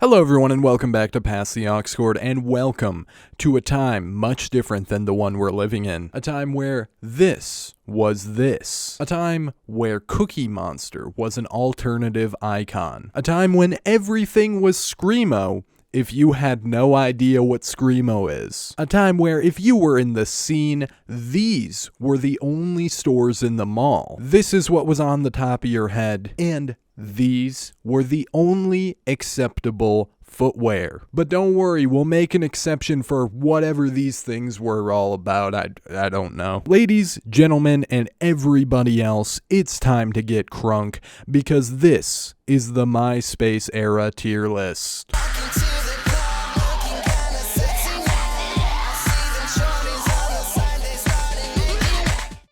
Hello everyone and welcome back to PASSTHEauxCORD, and welcome to a time much different than the one we're living in. A time where this was this. A time where Cookie Monster was an alternative icon. A time when everything was Screamo if you had no idea what Screamo is. A time where if you were in the scene, these were the only stores in the mall. This is what was on the top of your head, and these were the only acceptable footwear. But don't worry, we'll make an exception for whatever these things were all about. I don't know. Ladies, gentlemen, and everybody else, it's time to get crunk, because this is the Myspace era tier list.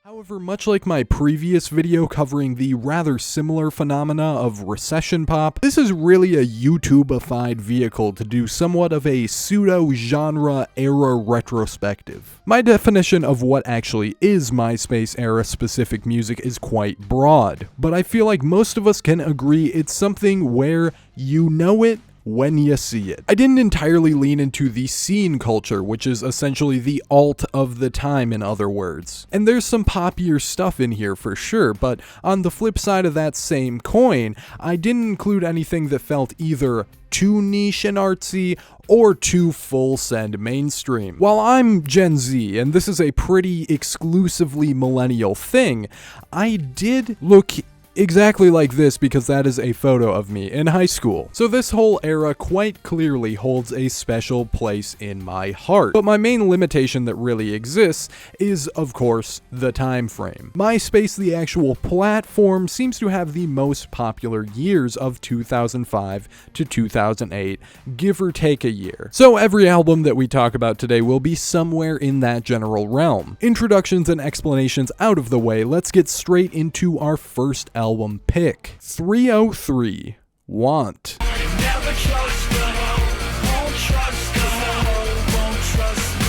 However, much like my previous video covering the rather similar phenomena of recession pop, this is really a YouTube-ified vehicle to do somewhat of a pseudo-genre era retrospective. My definition of what actually is Myspace era specific music is quite broad, but I feel like most of us can agree it's something where you know it when you see it. I didn't entirely lean into the scene culture, which is essentially the alt of the time, in other words. And there's some poppier stuff in here for sure, but on the flip side of that same coin, I didn't include anything that felt either too niche and artsy or too full send mainstream. While I'm Gen Z, and this is a pretty exclusively millennial thing, I did look exactly like this because that is a photo of me in high school. So this whole era quite clearly holds a special place in my heart. But my main limitation that really exists is, of course, the time frame. MySpace, the actual platform, seems to have the most popular years of 2005 to 2008, give or take a year. So every album that we talk about today will be somewhere in that general realm. Introductions and explanations out of the way, let's get straight into our first album pick. 303, Want.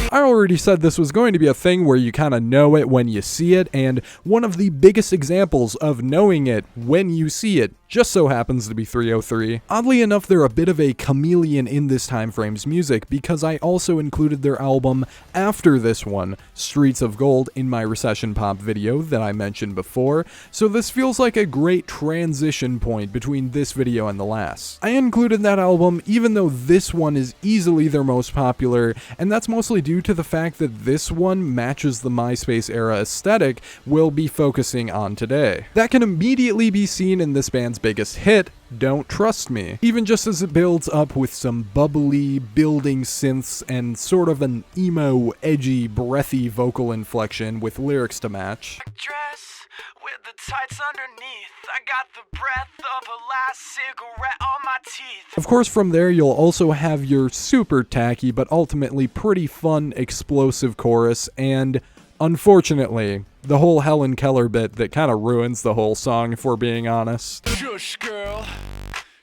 I already said this was going to be a thing where you kind of know it when you see it, and one of the biggest examples of knowing it when you see it just so happens to be 303. Oddly enough, they're a bit of a chameleon in this time frame's music, because I also included their album after this one, Streets of Gold, in my recession pop video that I mentioned before, so this feels like a great transition point between this video and the last. I included that album even though this one is easily their most popular, and that's mostly due to the fact that this one matches the MySpace era aesthetic we'll be focusing on today. That can immediately be seen in this band's biggest hit, Don't Trust Me, even just as it builds up with some bubbly, building synths and sort of an emo, edgy, breathy vocal inflection with lyrics to match. Dress with the tights underneath, I got the breath of a last cigarette on my teeth. Of course, from there you'll also have your super tacky but ultimately pretty fun, explosive chorus, and unfortunately, the whole Helen Keller bit that kind of ruins the whole song, if we're being honest. Shush, girl.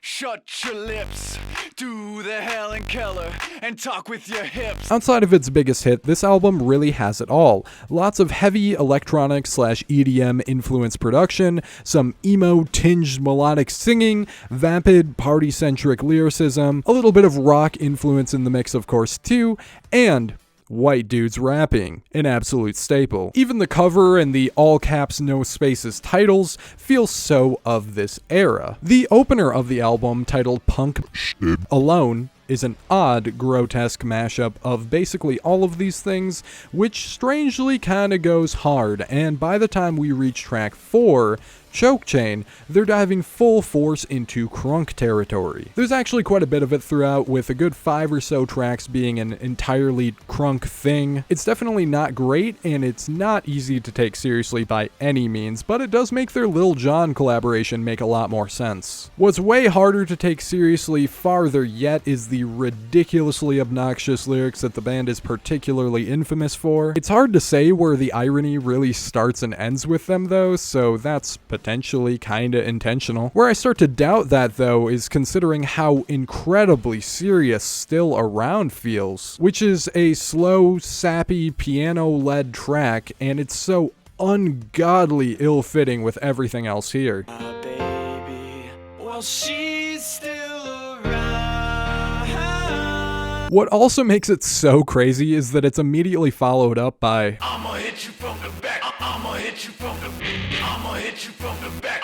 Shut your lips, do the Helen Keller, and talk with your hips. Outside of its biggest hit, this album really has it all. Lots of heavy electronic / EDM influenced production, some emo-tinged melodic singing, vapid party-centric lyricism, a little bit of rock influence in the mix of course too, and white dudes rapping, an absolute staple. Even the cover and the all caps no spaces titles feel so of this era. The opener of the album, titled Punk Alone, is an odd, grotesque mashup of basically all of these things, which strangely kinda goes hard, and by the time we reach track 4, Choke Chain, they're diving full force into crunk territory. There's actually quite a bit of it throughout, with a good 5 or so tracks being an entirely crunk thing. It's definitely not great, and it's not easy to take seriously by any means, but it does make their Lil Jon collaboration make a lot more sense. What's way harder to take seriously farther yet is the ridiculously obnoxious lyrics that the band is particularly infamous for. It's hard to say where the irony really starts and ends with them though, so that's potentially kinda intentional. Where I start to doubt that though is considering how incredibly serious Still Around feels, which is a slow, sappy, piano-led track, and it's so ungodly ill-fitting with everything else here. Baby, well she's still around. What also makes it so crazy is that it's immediately followed up by I'ma hit you from the back. I'ma hit you from the back. I'ma hit you from the back.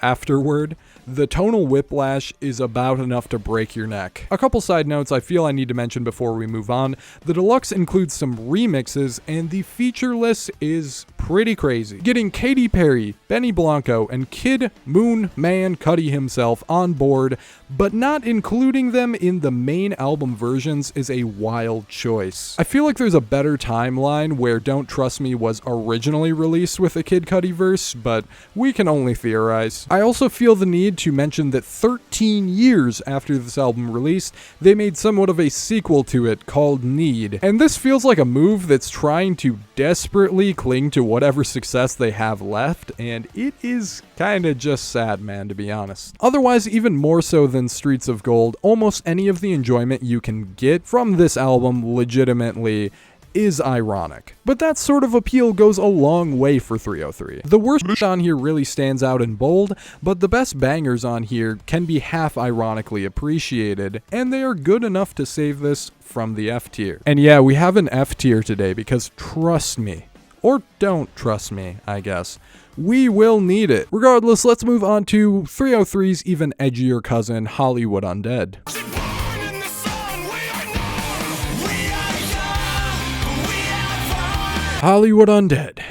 afterward. The tonal whiplash is about enough to break your neck. A couple side notes I feel I need to mention before we move on. The deluxe includes some remixes, and the feature list is pretty crazy. Getting Katy Perry, Benny Blanco, and Kid Moon Man Cudi himself on board, but not including them in the main album versions is a wild choice. I feel like there's a better timeline where Don't Trust Me was originally released with a Kid Cudi verse, but we can only theorize. I also feel the need to mention that 13 years after this album released, they made somewhat of a sequel to it called Need. And this feels like a move that's trying to desperately cling to whatever success they have left, and it is kinda just sad, man, to be honest. Otherwise, even more so than Streets of Gold, almost any of the enjoyment you can get from this album legitimately is ironic. But that sort of appeal goes a long way for 303. The worst on here really stands out in bold, but the best bangers on here can be half ironically appreciated, and they are good enough to save this from the F tier. And yeah, we have an F tier today because trust me, or don't trust me, I guess, we will need it. Regardless, let's move on to 303's even edgier cousin, Hollywood Undead. Hollywood Undead.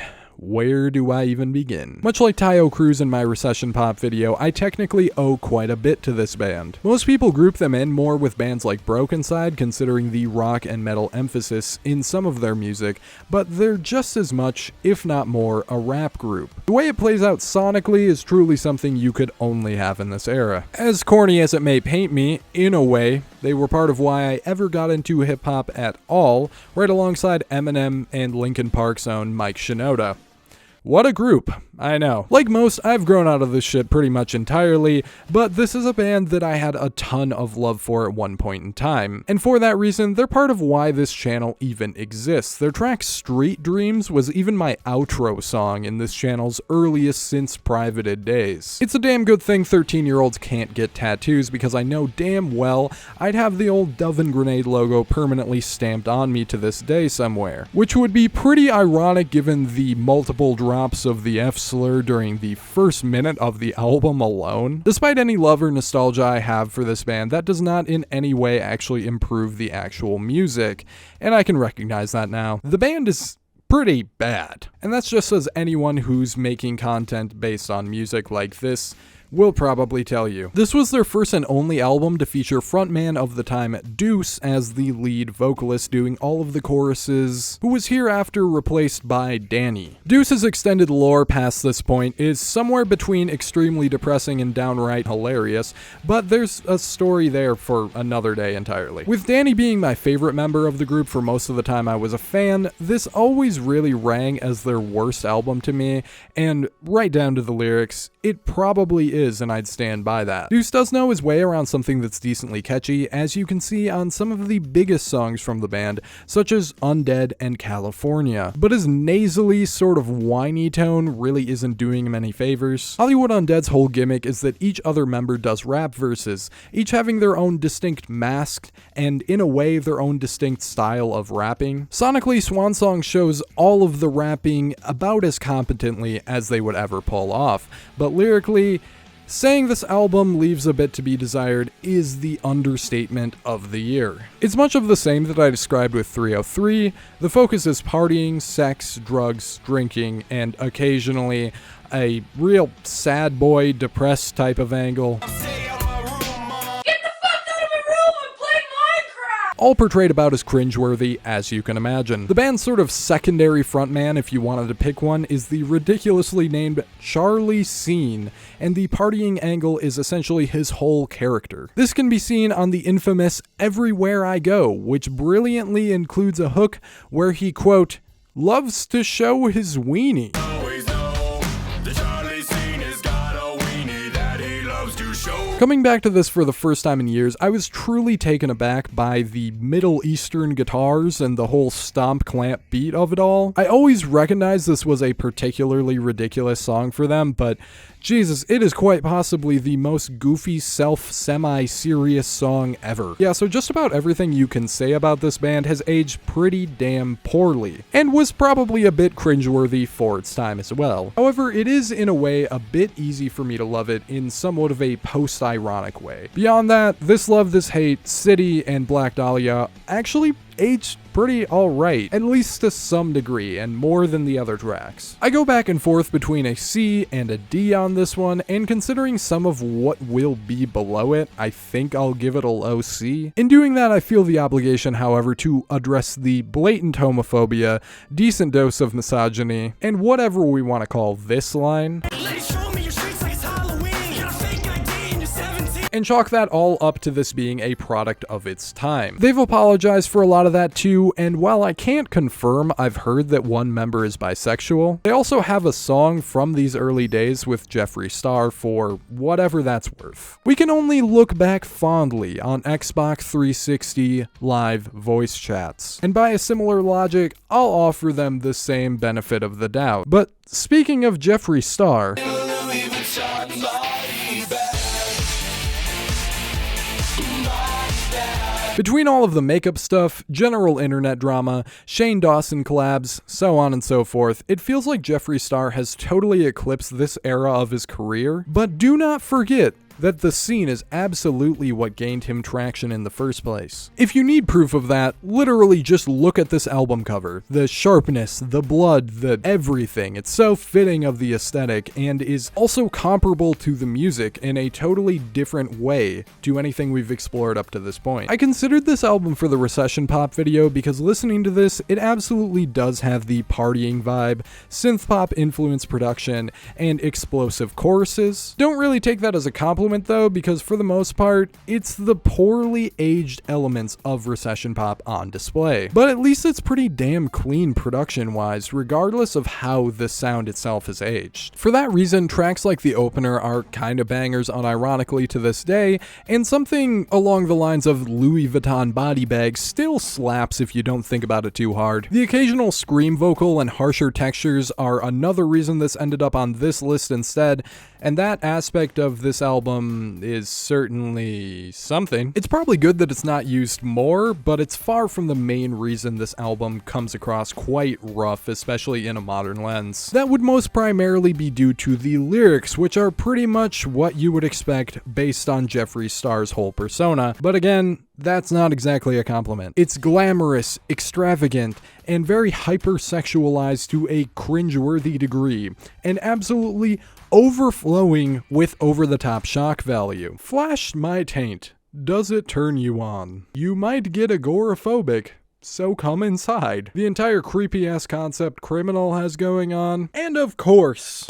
Where do I even begin? Much like Tayo Cruz in my Recession Pop video, I technically owe quite a bit to this band. Most people group them in more with bands like BrokeNCYDE, considering the rock and metal emphasis in some of their music, but they're just as much, if not more, a rap group. The way it plays out sonically is truly something you could only have in this era. As corny as it may paint me, in a way, they were part of why I ever got into hip-hop at all, right alongside Eminem and Linkin Park's own Mike Shinoda. What a group, I know. Like most, I've grown out of this shit pretty much entirely, but this is a band that I had a ton of love for at one point in time. And for that reason, they're part of why this channel even exists. Their track Street Dreams was even my outro song in this channel's earliest since privated days. It's a damn good thing 13-year-olds can't get tattoos, because I know damn well I'd have the old Dove and Grenade logo permanently stamped on me to this day somewhere. Which would be pretty ironic given the multiple drops of the F slur during the first minute of the album alone. Despite any love or nostalgia I have for this band, that does not in any way actually improve the actual music, and I can recognize that now. The band is pretty bad, and that's just as anyone who's making content based on music like this will probably tell you. This was their first and only album to feature frontman of the time Deuce as the lead vocalist doing all of the choruses, who was hereafter replaced by Danny. Deuce's extended lore past this point is somewhere between extremely depressing and downright hilarious, but there's a story there for another day entirely. With Danny being my favorite member of the group for most of the time I was a fan, this always really rang as their worst album to me, and right down to the lyrics, it probably is, and I'd stand by that. Deuce does know his way around something that's decently catchy, as you can see on some of the biggest songs from the band, such as Undead and California, but his nasally, sort of whiny tone really isn't doing him any favors. Hollywood Undead's whole gimmick is that each other member does rap verses, each having their own distinct mask, and in a way their own distinct style of rapping. Sonically, Swan Song shows all of the rapping about as competently as they would ever pull off, but lyrically, saying this album leaves a bit to be desired is the understatement of the year. It's much of the same that I described with 303. The focus is partying, sex, drugs, drinking, and occasionally a real sad boy, depressed type of angle. All portrayed about as cringeworthy as you can imagine. The band's sort of secondary frontman, if you wanted to pick one, is the ridiculously named Charlie Scene, and the partying angle is essentially his whole character. This can be seen on the infamous Everywhere I Go, which brilliantly includes a hook where he, quote, loves to show his weenie. Always know the Charlie Scene has got a weenie that he loves to show. Coming back to this for the first time in years, I was truly taken aback by the Middle Eastern guitars and the whole stomp clamp beat of it all. I always recognized this was a particularly ridiculous song for them, but Jesus, it is quite possibly the most goofy, semi-serious song ever. Yeah, so just about everything you can say about this band has aged pretty damn poorly, and was probably a bit cringeworthy for its time as well. However, it is in a way a bit easy for me to love it in somewhat of a post-ironic way. Beyond that, This Love, This Hate, City, and Black Dahlia actually aged pretty alright, at least to some degree, and more than the other tracks. I go back and forth between a C and a D on this one, and considering some of what will be below it, I think I'll give it a low C. In doing that, I feel the obligation, however, to address the blatant homophobia, decent dose of misogyny, and whatever we want to call this line, and chalk that all up to this being a product of its time. They've apologized for a lot of that too, and while I can't confirm I've heard that one member is bisexual, they also have a song from these early days with Jeffree Star for whatever that's worth. We can only look back fondly on Xbox 360 live voice chats, and by a similar logic, I'll offer them the same benefit of the doubt. But speaking of Jeffree Star, between all of the makeup stuff, general internet drama, Shane Dawson collabs, so on and so forth, it feels like Jeffree Star has totally eclipsed this era of his career. But do not forget that the scene is absolutely what gained him traction in the first place. If you need proof of that, literally just look at this album cover. The sharpness, the blood, the everything. It's so fitting of the aesthetic and is also comparable to the music in a totally different way to anything we've explored up to this point. I considered this album for the Recession Pop video because listening to this, it absolutely does have the partying vibe, synth pop influence production, and explosive choruses. Don't really take that as a compliment though, because for the most part, it's the poorly aged elements of Recession Pop on display. But at least it's pretty damn clean production-wise, regardless of how the sound itself has aged. For that reason, tracks like the opener are kinda bangers unironically to this day, and something along the lines of Louis Vuitton Body Bag still slaps if you don't think about it too hard. The occasional scream vocal and harsher textures are another reason this ended up on this list instead, and that aspect of this album is certainly something. It's probably good that it's not used more, but it's far from the main reason this album comes across quite rough, especially in a modern lens. That would most primarily be due to the lyrics, which are pretty much what you would expect based on Jeffree Star's whole persona. But again, that's not exactly a compliment. It's glamorous, extravagant, and very hyper-sexualized to a cringeworthy degree, and absolutely overflowing with over-the-top shock value. Flash my taint. Does it turn you on? You might get agoraphobic, so come inside. The entire creepy-ass concept Criminal has going on, and of course,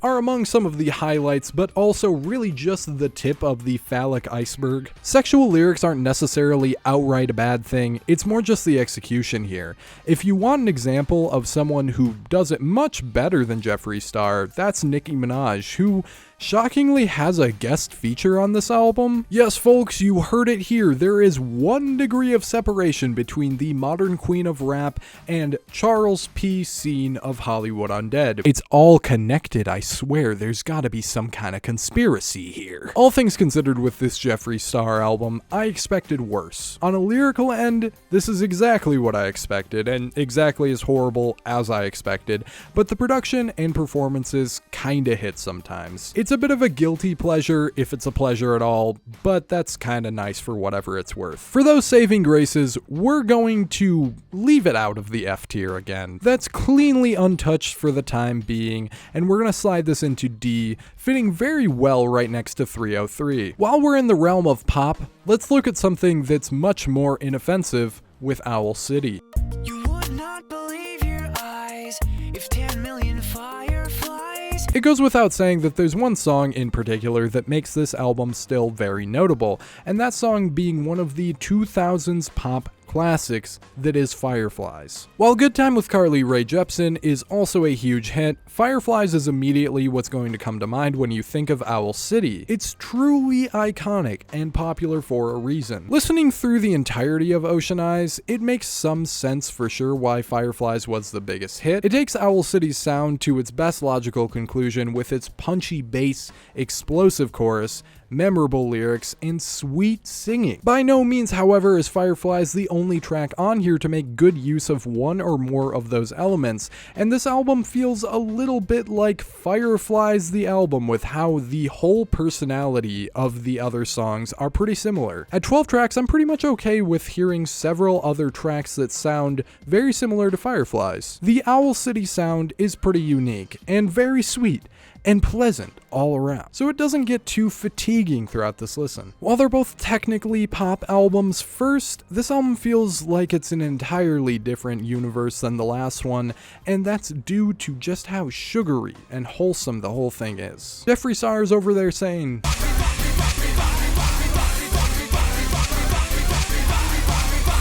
are among some of the highlights, but also really just the tip of the phallic iceberg. Sexual lyrics aren't necessarily outright a bad thing, it's more just the execution here. If you want an example of someone who does it much better than Jeffree Star, that's Nicki Minaj, who shockingly has a guest feature on this album. Yes, folks, you heard it here. There is 1 degree of separation between the modern queen of rap and Charles P. Scene of Hollywood Undead. It's all connected, I swear. There's gotta be some kind of conspiracy here. All things considered with this Jeffree Star album, I expected worse. On a lyrical end, this is exactly what I expected, and exactly as horrible as I expected, but the production and performances kinda hit sometimes. It's a bit of a guilty pleasure, if it's a pleasure at all, but that's kinda nice for whatever it's worth. For those saving graces, we're going to leave it out of the F tier again. That's cleanly untouched for the time being, and we're gonna slide this into D, fitting very well right next to 303. While we're in the realm of pop, let's look at something that's much more inoffensive with Owl City. You would not believe your eyes if 10 million fireflies. It goes without saying that there's one song in particular that makes this album still very notable, and that song being one of the 2000s pop classics that is Fireflies. While Good Time with Carly Rae Jepsen is also a huge hit, Fireflies is immediately what's going to come to mind when you think of Owl City. It's truly iconic and popular for a reason. Listening through the entirety of Ocean Eyes, it makes some sense for sure why Fireflies was the biggest hit. It takes Owl City's sound to its best logical conclusion with its punchy bass, explosive chorus, memorable lyrics, and sweet singing. By no means, however, is Fireflies the only track on here to make good use of one or more of those elements, and this album feels a little bit like Fireflies the album with how the whole personality of the other songs are pretty similar. At 12 tracks, I'm pretty much okay with hearing several other tracks that sound very similar to Fireflies. The Owl City sound is pretty unique and very sweet and pleasant all around, so it doesn't get too fatiguing throughout this listen. While they're both technically pop albums, first, this album feels like it's an entirely different universe than the last one, and that's due to just how sugary and wholesome the whole thing is. Jeffree Star's over there saying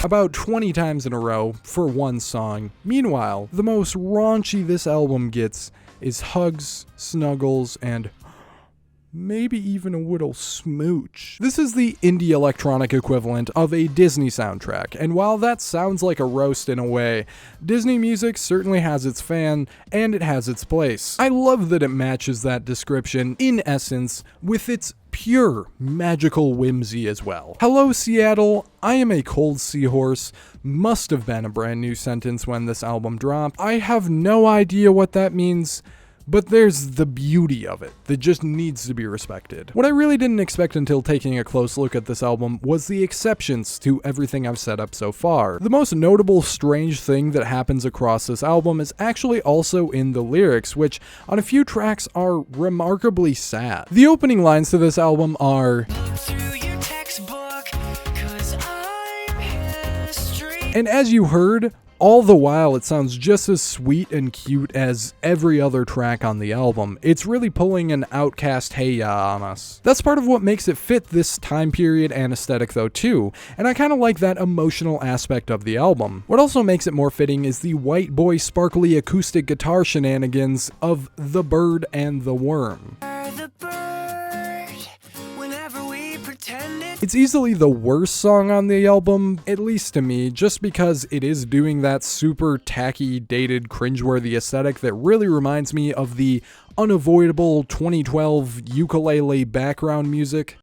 about 20 times in a row for one song. Meanwhile, the most raunchy this album gets is hugs, snuggles, and maybe even a little smooch. This is the indie electronic equivalent of a Disney soundtrack, and while that sounds like a roast in a way, Disney music certainly has its fan, and it has its place. I love that it matches that description, in essence, with its pure magical whimsy as well. Hello Seattle, I am a cold seahorse must have been a brand new sentence when this album dropped. I have no idea what that means, but there's the beauty of it that just needs to be respected. What I really didn't expect until taking a close look at this album was the exceptions to everything I've set up so far. The most notable strange thing that happens across this album is actually also in the lyrics, which on a few tracks are remarkably sad. The opening lines to this album are, and as you heard, all the while it sounds just as sweet and cute as every other track on the album. It's really pulling an Outkast hey ya on us. That's part of what makes it fit this time period and aesthetic though too, and I kinda like that emotional aspect of the album. What also makes it more fitting is the white boy sparkly acoustic guitar shenanigans of The Bird and the Worm. It's easily the worst song on the album, at least to me, just because it is doing that super tacky, dated, cringeworthy aesthetic that really reminds me of the unavoidable 2012 ukulele background music.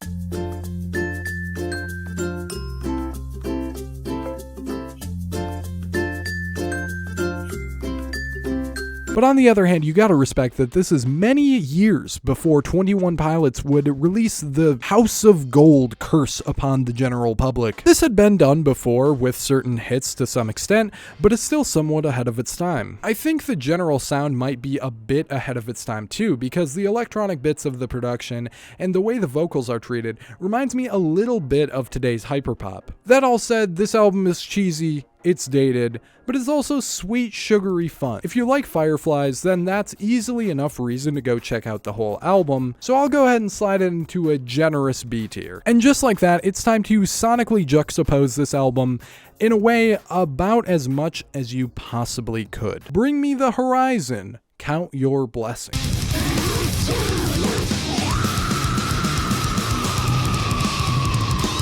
But on the other hand, you gotta respect that this is many years before 21 Pilots would release the House of Gold curse upon the general public. This had been done before with certain hits to some extent, but it's still somewhat ahead of its time. I think the general sound might be a bit ahead of its time too, because the electronic bits of the production and the way the vocals are treated reminds me a little bit of today's hyperpop. That all said, this album is cheesy, it's dated, but it's also sweet, sugary fun. If you like Fireflies, then that's easily enough reason to go check out the whole album, so I'll go ahead and slide it into a generous B tier. And just like that, it's time to sonically juxtapose this album in a way about as much as you possibly could. Bring me the horizon, count your blessings.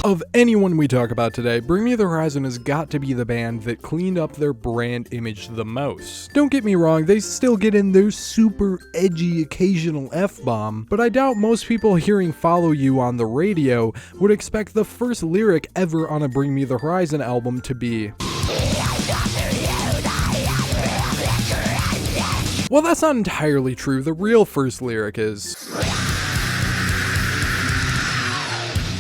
Of anyone we talk about today, Bring Me the Horizon has got to be the band that cleaned up their brand image the most. Don't get me wrong, they still get in their super edgy occasional F-bomb, but I doubt most people hearing Follow You on the radio would expect the first lyric ever on a Bring Me the Horizon album to be, well, that's not entirely true. The real first lyric is,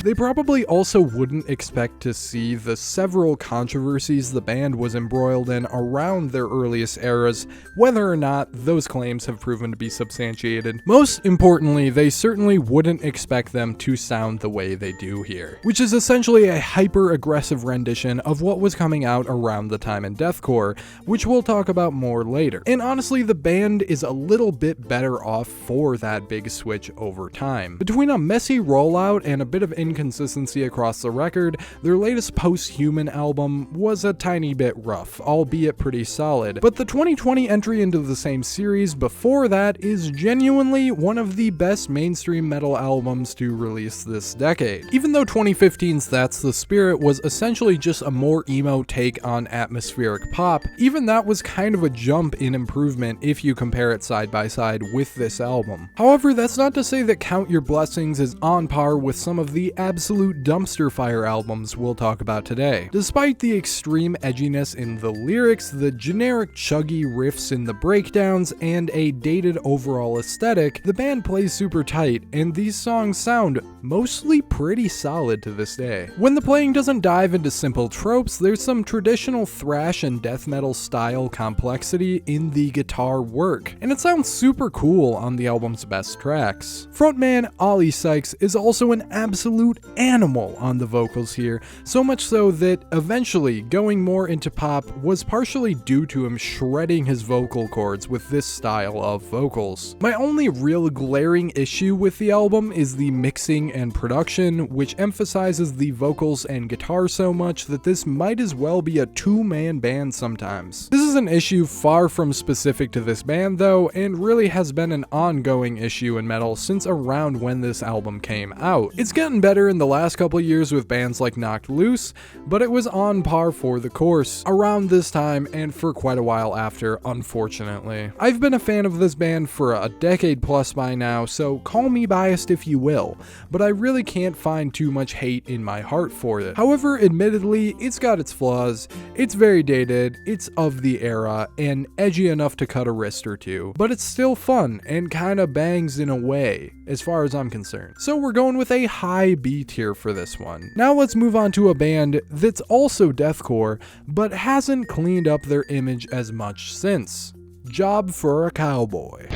they probably also wouldn't expect to see the several controversies the band was embroiled in around their earliest eras, whether or not those claims have proven to be substantiated. Most importantly, they certainly wouldn't expect them to sound the way they do here, which is essentially a hyper-aggressive rendition of what was coming out around the time in deathcore, which we'll talk about more later. And honestly, the band is a little bit better off for that big switch over time. Between a messy rollout and a bit of inconsistent consistency across the record, their latest Post-Human album was a tiny bit rough, albeit pretty solid, but the 2020 entry into the same series before that is genuinely one of the best mainstream metal albums to release this decade. Even though 2015's That's the Spirit was essentially just a more emo take on atmospheric pop, even that was kind of a jump in improvement if you compare it side by side with this album. However, that's not to say that Count Your Blessings is on par with some of the absolute dumpster fire albums we'll talk about today. Despite the extreme edginess in the lyrics, the generic chuggy riffs in the breakdowns, and a dated overall aesthetic, the band plays super tight, and these songs sound mostly pretty solid to this day. When the playing doesn't dive into simple tropes, there's some traditional thrash and death metal style complexity in the guitar work, and it sounds super cool on the album's best tracks. Frontman Ollie Sykes is also an absolute animal on the vocals here, so much so that eventually going more into pop was partially due to him shredding his vocal cords with this style of vocals. My only real glaring issue with the album is the mixing and production, which emphasizes the vocals and guitar so much that this might as well be a two-man band sometimes. This is an issue far from specific to this band though, and really has been an ongoing issue in metal since around when this album came out. It's gotten better in the last couple years with bands like Knocked Loose, but it was on par for the course around this time and for quite a while after, unfortunately. I've been a fan of this band for a decade plus by now, so call me biased if you will, but I really can't find too much hate in my heart for it. However, admittedly, it's got its flaws, it's very dated, it's of the era, and edgy enough to cut a wrist or two, but it's still fun and kinda bangs in a way, as far as I'm concerned. So we're going with a high B tier for this one. Now let's move on to a band that's also deathcore, but hasn't cleaned up their image as much since. Job for a Cowboy.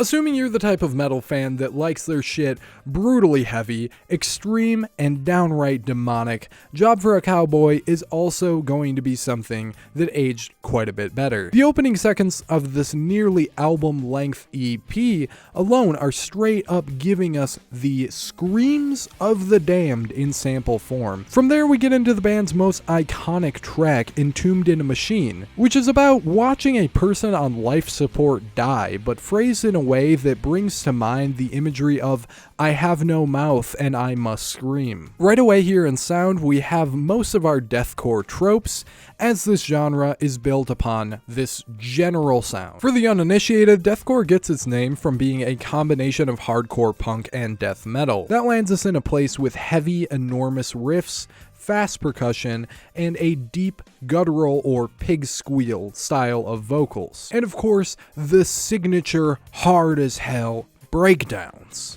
Assuming you're the type of metal fan that likes their shit brutally heavy, extreme, and downright demonic, Job for a Cowboy is also going to be something that aged quite a bit better. The opening seconds of this nearly album-length EP alone are straight up giving us the screams of the damned in sample form. From there we get into the band's most iconic track, Entombed in a Machine, which is about watching a person on life support die, but phrased in a way that brings to mind the imagery of I have no mouth and I must scream. Right away here in sound we have most of our deathcore tropes, as this genre is built upon this general sound. For the uninitiated, deathcore gets its name from being a combination of hardcore punk and death metal. That lands us in a place with heavy, enormous riffs, fast percussion, and a deep guttural or pig squeal style of vocals. And of course, the signature hard as hell breakdowns.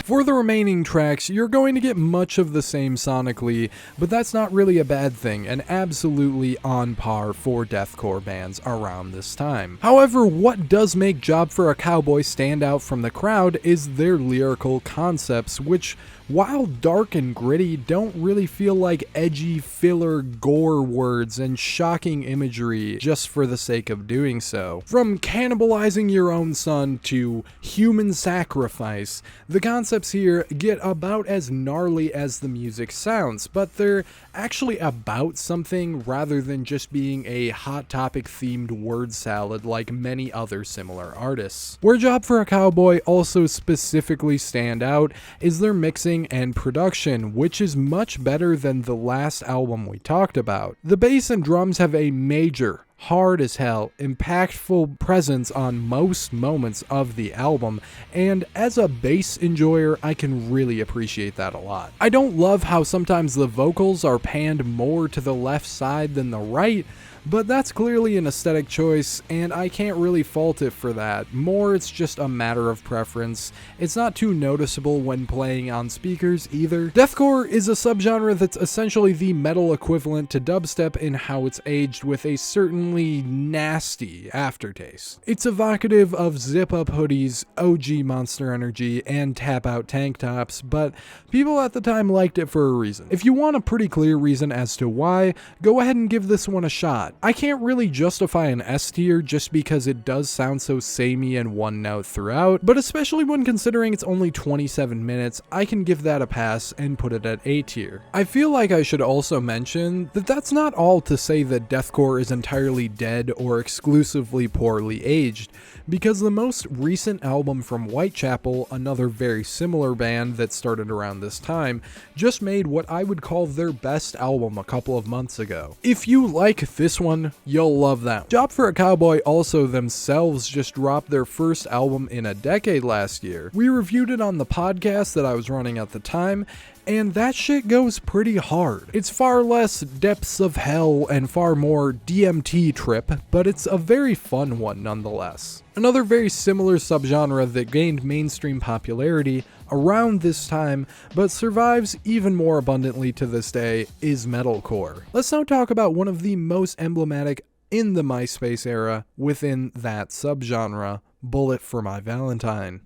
For the remaining tracks, you're going to get much of the same sonically, but that's not really a bad thing, and absolutely on par for deathcore bands around this time. However, what does make Job for a Cowboy stand out from the crowd is their lyrical concepts, which, while dark and gritty, don't really feel like edgy filler gore words and shocking imagery just for the sake of doing so. From cannibalizing your own son to human sacrifice, the concepts here get about as gnarly as the music sounds, but they're actually about something rather than just being a Hot Topic themed word salad like many other similar artists. Where Job for a Cowboy also specifically stand out is their mixing and production, which is much better than the last album we talked about. The bass and drums have a major, hard as hell, impactful presence on most moments of the album, and as a bass enjoyer, I can really appreciate that a lot. I don't love how sometimes the vocals are panned more to the left side than the right, but that's clearly an aesthetic choice, and I can't really fault it for that. More, it's just a matter of preference. It's not too noticeable when playing on speakers either. Deathcore is a subgenre that's essentially the metal equivalent to dubstep in how it's aged, with a certain genuinely nasty aftertaste. It's evocative of zip-up hoodies, OG Monster Energy, and tap-out tank tops, but people at the time liked it for a reason. If you want a pretty clear reason as to why, go ahead and give this one a shot. I can't really justify an S tier just because it does sound so samey and one note throughout, but especially when considering it's only 27 minutes, I can give that a pass and put it at A tier. I feel like I should also mention that that's not all to say that deathcore is entirely dead or exclusively poorly aged, because the most recent album from Whitechapel, another very similar band that started around this time, just made what I would call their best album a couple of months ago. If you like this one, you'll love that. Job for a Cowboy also themselves just dropped their first album in a decade last year. We reviewed it on the podcast that I was running at the time, and that shit goes pretty hard. It's far less Depths of Hell and far more DMT trip, but it's a very fun one nonetheless. Another very similar subgenre that gained mainstream popularity around this time, but survives even more abundantly to this day, is metalcore. Let's now talk about one of the most emblematic in the Myspace era within that subgenre, Bullet for My Valentine.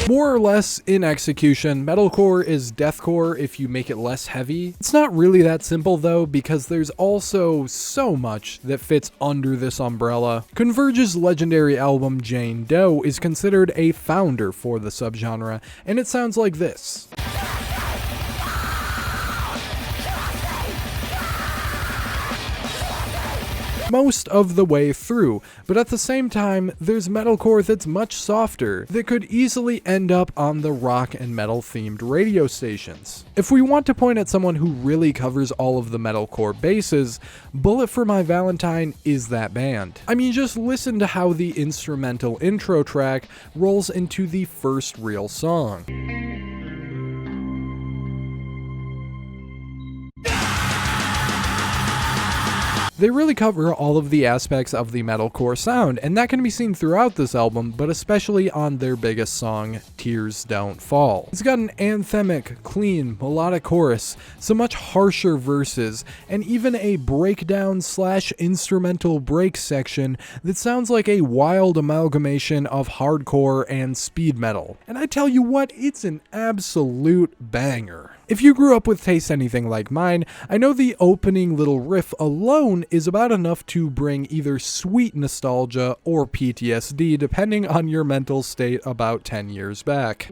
More or less in execution, metalcore is deathcore if you make it less heavy. It's not really that simple though, because there's also so much that fits under this umbrella. Converge's legendary album Jane Doe is considered a founder for the subgenre, and it sounds like this. Most of the way through, but at the same time, there's metalcore that's much softer, that could easily end up on the rock and metal themed radio stations. If we want to point at someone who really covers all of the metalcore bases, Bullet for My Valentine is that band. I mean, just listen to how the instrumental intro track rolls into the first real song. They really cover all of the aspects of the metalcore sound, and that can be seen throughout this album, but especially on their biggest song, Tears Don't Fall. It's got an anthemic, clean, melodic chorus, some much harsher verses, and even a breakdown / instrumental break section that sounds like a wild amalgamation of hardcore and speed metal. And I tell you what, it's an absolute banger. If you grew up with taste anything like mine, I know the opening little riff alone is about enough to bring either sweet nostalgia or PTSD depending on your mental state about 10 years back.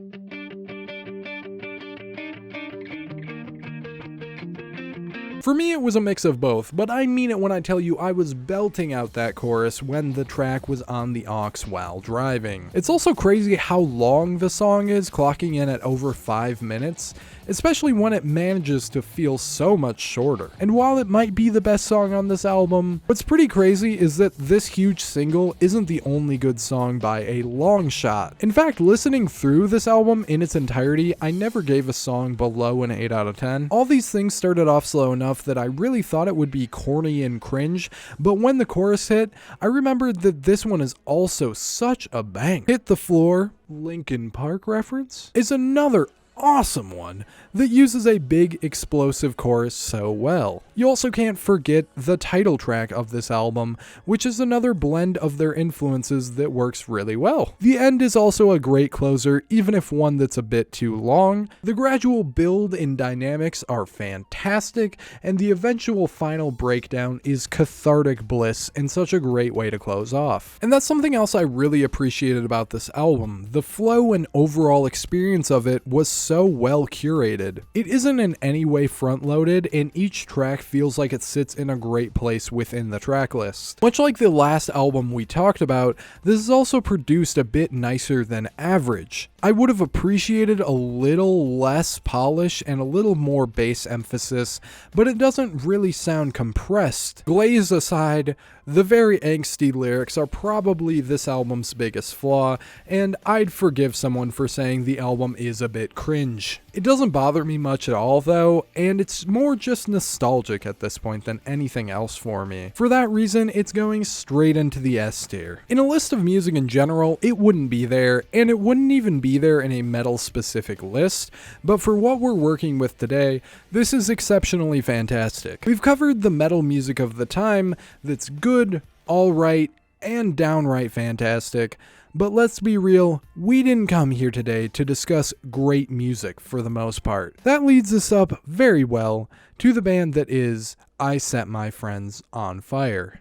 For me, it was a mix of both, but I mean it when I tell you I was belting out that chorus when the track was on the aux while driving. It's also crazy how long the song is, clocking in at over 5 minutes, especially when it manages to feel so much shorter. And while it might be the best song on this album, what's pretty crazy is that this huge single isn't the only good song by a long shot. In fact, listening through this album in its entirety, I never gave a song below an 8 out of 10. All these things started off slow enough that I really thought it would be corny and cringe, but when the chorus hit, I remembered that this one is also such a bang. Hit the Floor, Linkin Park reference, is another awesome one that uses a big explosive chorus so well. You also can't forget the title track of this album, which is another blend of their influences that works really well. The end is also a great closer, even if one that's a bit too long. The gradual build and dynamics are fantastic, and the eventual final breakdown is cathartic bliss and such a great way to close off. And that's something else I really appreciated about this album. The flow and overall experience of it was so well curated. It isn't in any way front-loaded, and each track feels like it sits in a great place within the track list. Much like the last album we talked about, this is also produced a bit nicer than average. I would have appreciated a little less polish and a little more bass emphasis, but it doesn't really sound compressed. Glaze aside, the very angsty lyrics are probably this album's biggest flaw, and I'd forgive someone for saying the album is a bit cringe. It doesn't bother me much at all though, and it's more just nostalgic at this point than anything else for me. For that reason, it's going straight into the S tier. In a list of music in general, it wouldn't be there, and it wouldn't even be there in a metal specific list, but for what we're working with today, this is exceptionally fantastic. We've covered the metal music of the time that's good, alright, and downright fantastic. But let's be real, we didn't come here today to discuss great music for the most part. That leads us up very well to the band that is I Set My Friends on Fire.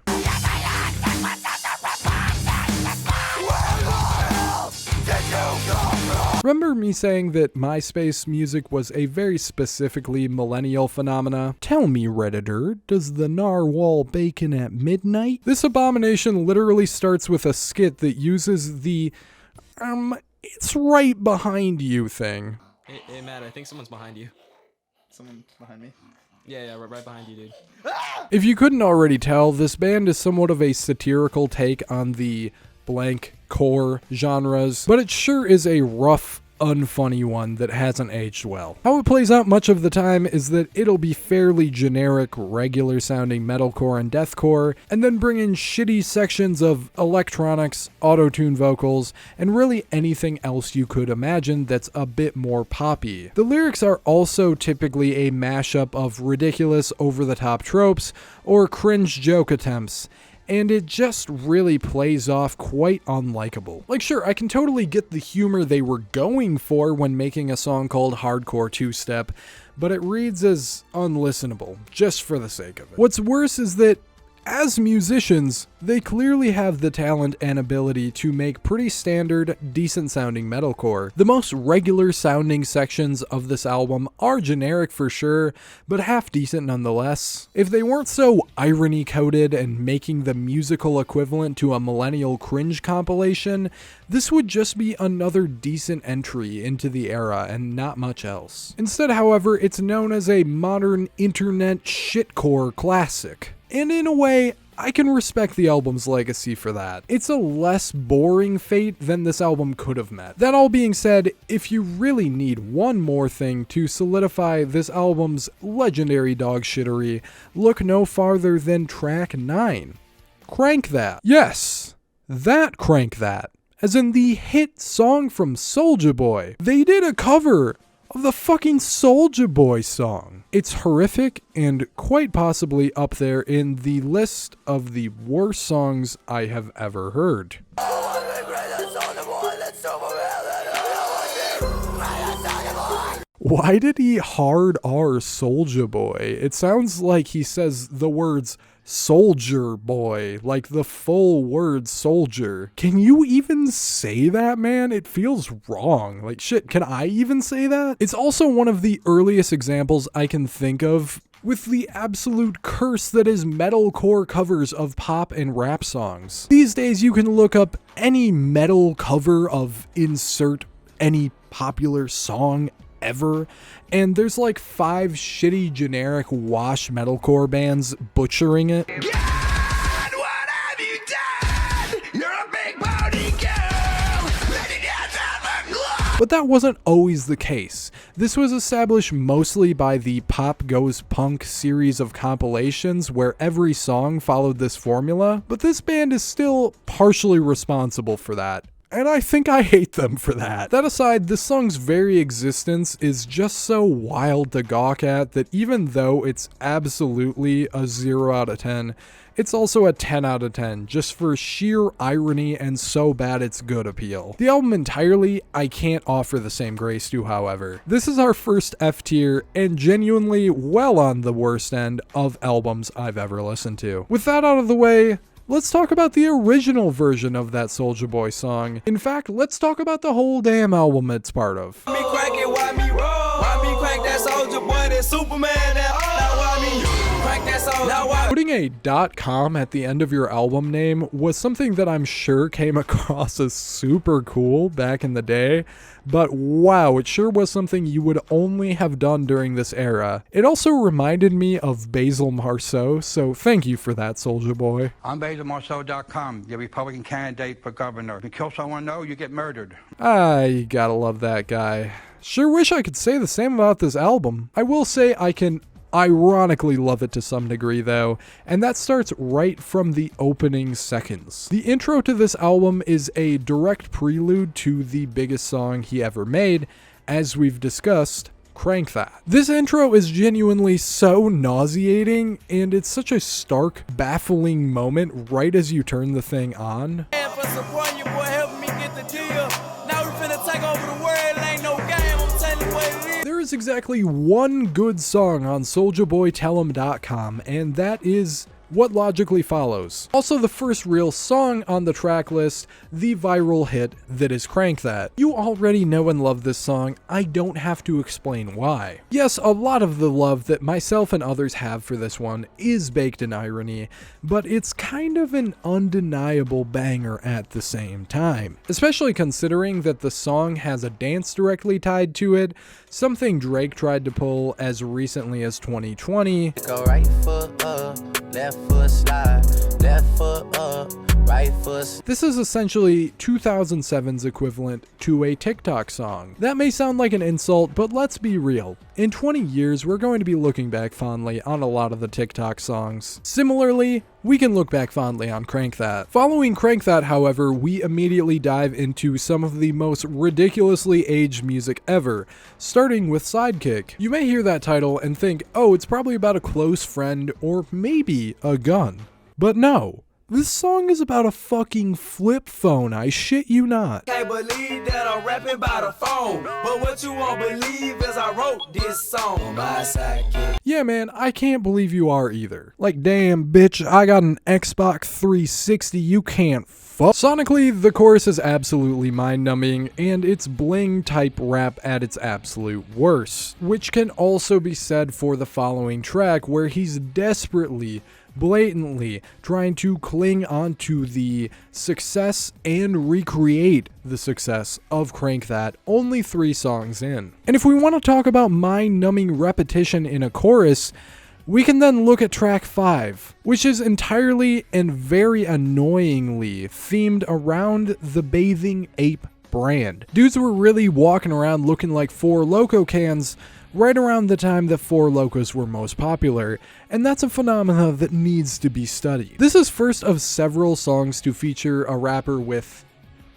Remember me saying that Myspace music was a very specifically millennial phenomena? Tell me, Redditor, does the narwhal bacon at midnight? This abomination literally starts with a skit that uses the, it's right behind you thing. Hey Matt, I think someone's behind you. Someone behind me? Yeah, right behind you, dude. If you couldn't already tell, this band is somewhat of a satirical take on the blank core genres, but it sure is a rough, unfunny one that hasn't aged well. How it plays out much of the time is that it'll be fairly generic, regular sounding metalcore and deathcore, and then bring in shitty sections of electronics, auto-tune vocals, and really anything else you could imagine that's a bit more poppy. The lyrics are also typically a mashup of ridiculous, over-the-top tropes or cringe joke attempts, and it just really plays off quite unlikable. Like, sure, I can totally get the humor they were going for when making a song called Hardcore Two-Step, but it reads as unlistenable, just for the sake of it. What's worse is that, as musicians, they clearly have the talent and ability to make pretty standard, decent-sounding metalcore. The most regular-sounding sections of this album are generic for sure, but half-decent nonetheless. If they weren't so irony-coded and making the musical equivalent to a millennial cringe compilation, this would just be another decent entry into the era and not much else. Instead, however, it's known as a modern internet shitcore classic. And in a way, I can respect the album's legacy for that. It's a less boring fate than this album could have met. That all being said, if you really need one more thing to solidify this album's legendary dogshittery, look no farther than track 9. Crank That. Yes, that Crank That. As in the hit song from Soulja Boy. They did a cover of the fucking Soulja Boy song. It's horrific and quite possibly up there in the list of the worst songs I have ever heard. Why did he hard R Soulja Boy? It sounds like he says the words Soldier Boy, like the full word soldier. Can you even say that, man? It feels wrong. Like, shit, can I even say that? It's also one of the earliest examples I can think of with the absolute curse that is metalcore covers of pop and rap songs. These days, you can look up any metal cover of insert any popular song ever, and there's like 5 shitty generic wash metalcore bands butchering it. God, what have you done? You're a big body girl. Letting yourself a glow. But that wasn't always the case. This was established mostly by the Pop Goes Punk series of compilations where every song followed this formula, but this band is still partially responsible for that. And I think I hate them for that. That aside, this song's very existence is just so wild to gawk at that even though it's absolutely a 0 out of 10, it's also a 10 out of 10, just for sheer irony and so bad it's good appeal. The album entirely, I can't offer the same grace to, however. This is our first F tier, and genuinely well on the worst end of albums I've ever listened to. With that out of the way, let's talk about the original version of that Soulja Boy song. In fact, let's talk about the whole damn album it's part of. Why me crack it, why me roll? Why me crack that Soulja Boy, that Superman, that now why me crack that Soulja? Now why? Putting a .com at the end of your album name was something that I'm sure came across as super cool back in the day, but wow, it sure was something you would only have done during this era. It also reminded me of Basil Marceau, so thank you for that, Soulja Boy. I'm BasilMarceau.com, the Republican candidate for governor. If you kill someone, no, you get murdered. Ah, you gotta love that guy. Sure wish I could say the same about this album. I will say I can ironically love it to some degree though, and that starts right from the opening seconds. The intro to this album is a direct prelude to the biggest song he ever made, as we've discussed, Crank That. This intro is genuinely so nauseating, and it's such a stark, baffling moment right as you turn the thing on. And for supporting your boy, helping me get the deal. Now we finna take over the world, ain't no game, I'm telling you what it is. There is exactly one good song on SouljaBoyTellHim.com, and that is what logically follows. Also the first real song on the track list, the viral hit that is Crank That. You already know and love this song, I don't have to explain why. Yes, a lot of the love that myself and others have for this one is baked in irony, but it's kind of an undeniable banger at the same time. Especially considering that the song has a dance directly tied to it, something Drake tried to pull as recently as 2020. Go right foot up, left foot slide, left foot up, right foot. This is essentially 2007's equivalent to a TikTok song. That may sound like an insult, but let's be real. In 20 years, we're going to be looking back fondly on a lot of the TikTok songs. Similarly, we can look back fondly on Crank That. Following Crank That, however, we immediately dive into some of the most ridiculously aged music ever, starting with Sidekick. You may hear that title and think, oh, it's probably about a close friend or maybe a gun. But no. This song is about a fucking flip phone, I shit you not. Can't believe that I'm rapping about a phone, but what you won't believe is I wrote this song on my sidekick. Yeah man, I can't believe you are either. Like damn bitch, I got an Xbox 360, you can't fuck. Sonically, the chorus is absolutely mind-numbing, and it's bling-type rap at its absolute worst. Which can also be said for the following track, where he's desperately, blatantly trying to cling onto the success and recreate the success of Crank That only 3 songs in. And if we want to talk about mind-numbing repetition in a chorus, we can then look at track 5, which is entirely and very annoyingly themed around the bathing ape brand. Dudes were really walking around looking like Four Loko cans right around the time that Four Lokos were most popular, and that's a phenomenon that needs to be studied. This is first of several songs to feature a rapper with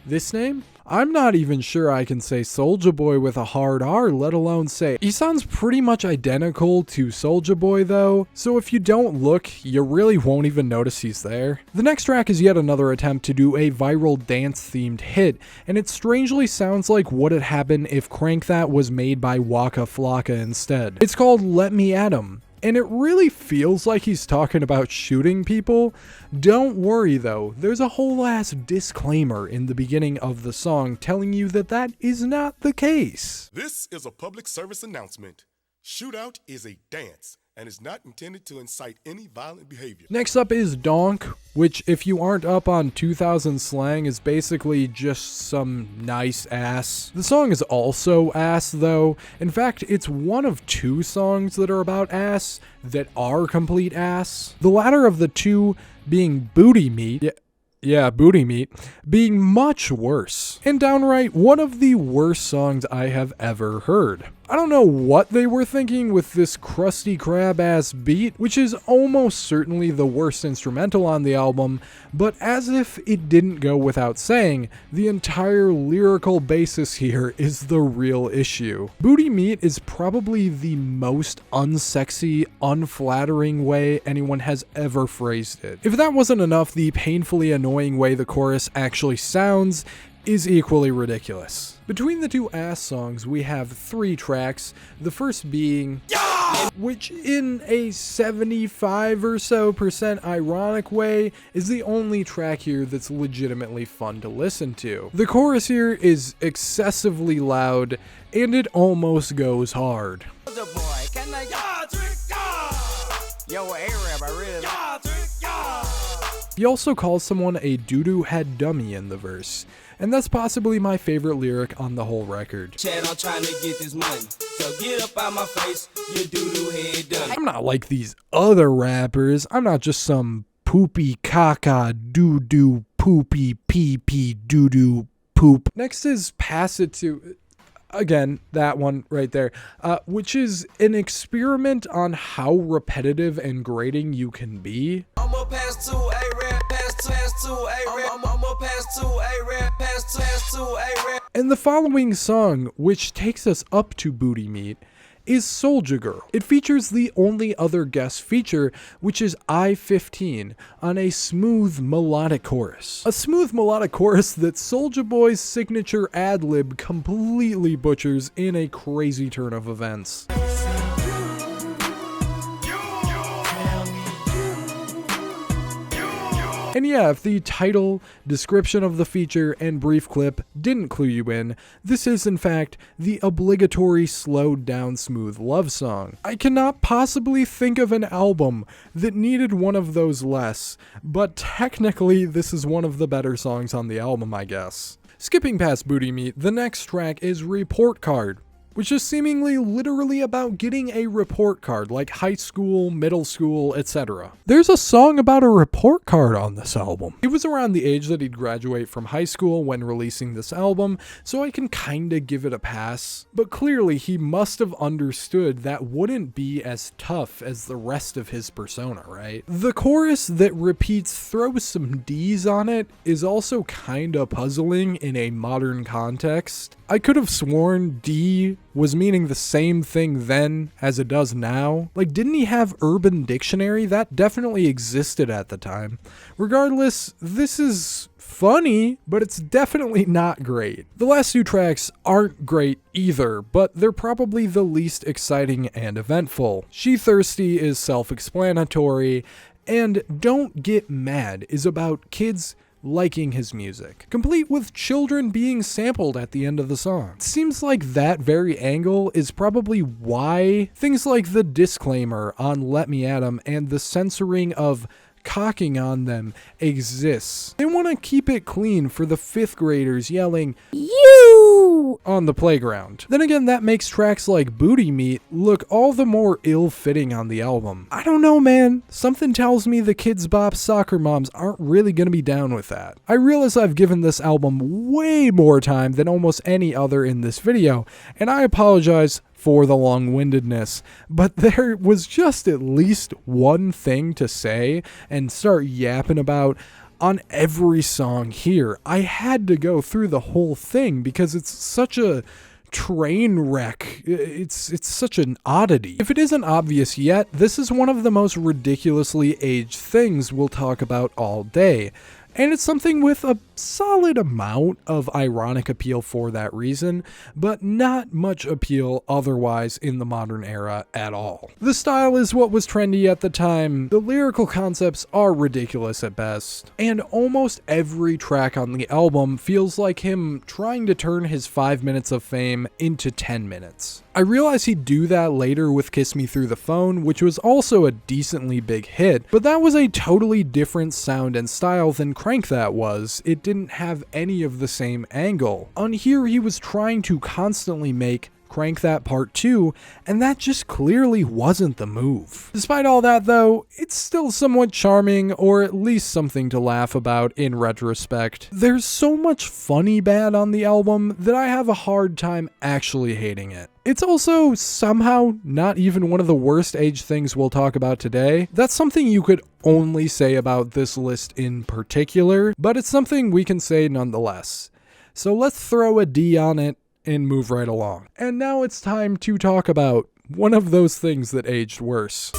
this name? I'm not even sure I can say Soulja Boy with a hard R, let alone say. He sounds pretty much identical to Soulja Boy though, so if you don't look, you really won't even notice he's there. The next track is yet another attempt to do a viral dance-themed hit, and it strangely sounds like what had happened if Crank That was made by Waka Flocka instead. It's called Let Me At 'Em. And it really feels like he's talking about shooting people. Don't worry though, there's a whole ass disclaimer in the beginning of the song telling you that that is not the case. This is a public service announcement. Shootout is a dance and is not intended to incite any violent behavior. Next up is Donk, which if you aren't up on 2000 slang is basically just some nice ass. The song is also ass though. In fact, it's one of 2 songs that are about ass that are complete ass. The latter of the 2 being Booty Meat. Yeah, Booty Meat, being much worse, and downright one of the worst songs I have ever heard. I don't know what they were thinking with this crusty crab ass beat, which is almost certainly the worst instrumental on the album, but as if it didn't go without saying, the entire lyrical basis here is the real issue. Booty Meat is probably the most unsexy, unflattering way anyone has ever phrased it. If that wasn't enough, the painfully annoying way the chorus actually sounds is equally ridiculous. Between the 2 ass songs, we have 3 tracks, the first being which in a 75 or so % ironic way is the only track here that's legitimately fun to listen to. The chorus here is excessively loud and it almost goes hard. Soulja Boy, can I yo, A-Rap, I really He also calls someone a doo-doo head dummy in the verse, and that's possibly my favorite lyric on the whole record. Chad, I'm trying to get this money, so get up out my face, you doo-doo head dummy. I'm not like these other rappers. I'm not just some poopy caca doo-doo poopy pee-pee doo-doo poop. Next is Pass It To... Again, that one right there, which is an experiment on how repetitive and grating you can be. I'ma pass to A-Rap, pass to A-Rap, I'ma pass to A-Rap, pass to A-Rap. And the following song, which takes us up to Booty Meat, is Soulja Girl. It features the only other guest feature, which is I-15, on a smooth melodic chorus. A smooth melodic chorus that Soulja Boy's signature ad-lib completely butchers in a crazy turn of events. And yeah, if the title, description of the feature, and brief clip didn't clue you in, this is in fact the obligatory slowed down smooth love song. I cannot possibly think of an album that needed one of those less, but technically this is one of the better songs on the album, I guess. Skipping past Booty Meat, the next track is Report Card, which is seemingly literally about getting a report card, like high school, middle school, etc. There's a song about a report card on this album. He was around the age that he'd graduate from high school when releasing this album, so I can kinda give it a pass. But clearly he must have understood that wouldn't be as tough as the rest of his persona, right? The chorus that repeats "throw some D's on it" is also kinda puzzling in a modern context. I could have sworn D was meaning the same thing then as it does now. Like, didn't he have Urban Dictionary? That definitely existed at the time. Regardless, this is funny, but it's definitely not great. The last two tracks aren't great either, but they're probably the least exciting and eventful. She Thirsty is self-explanatory, and Don't Get Mad is about kids liking his music, complete with children being sampled at the end of the song. It seems like that very angle is probably why things like the disclaimer on Let Me At 'Em and the censoring of cocking on them exists. They want to keep it clean for the 5th graders yelling "you" on the playground. Then again, that makes tracks like Booty Meat look all the more ill-fitting on the album. I don't know, man. Something tells me the Kids Bop soccer moms aren't really gonna be down with that. I realize I've given this album way more time than almost any other in this video, and I apologize for the long-windedness, but there was just at least one thing to say and start yapping about on every song here. I had to go through the whole thing because it's such a train wreck. It's such an oddity. If it isn't obvious yet, this is one of the most ridiculously aged things we'll talk about all day. And it's something with a solid amount of ironic appeal for that reason, but not much appeal otherwise in the modern era at all. The style is what was trendy at the time, the lyrical concepts are ridiculous at best, and almost every track on the album feels like him trying to turn his 5 minutes of fame into 10 minutes. I realize he'd do that later with Kiss Me Through the Phone, which was also a decently big hit, but that was a totally different sound and style than Crank That was. It didn't have any of the same angle. On here, he was trying to constantly make Crank That Part 2, and that just clearly wasn't the move. Despite all that though, it's still somewhat charming, or at least something to laugh about in retrospect. There's so much funny bad on the album that I have a hard time actually hating it. It's also somehow not even one of the worst aged things we'll talk about today. That's something you could only say about this list in particular, but it's something we can say nonetheless. So let's throw a D on it and move right along. And now it's time to talk about one of those things that aged worse.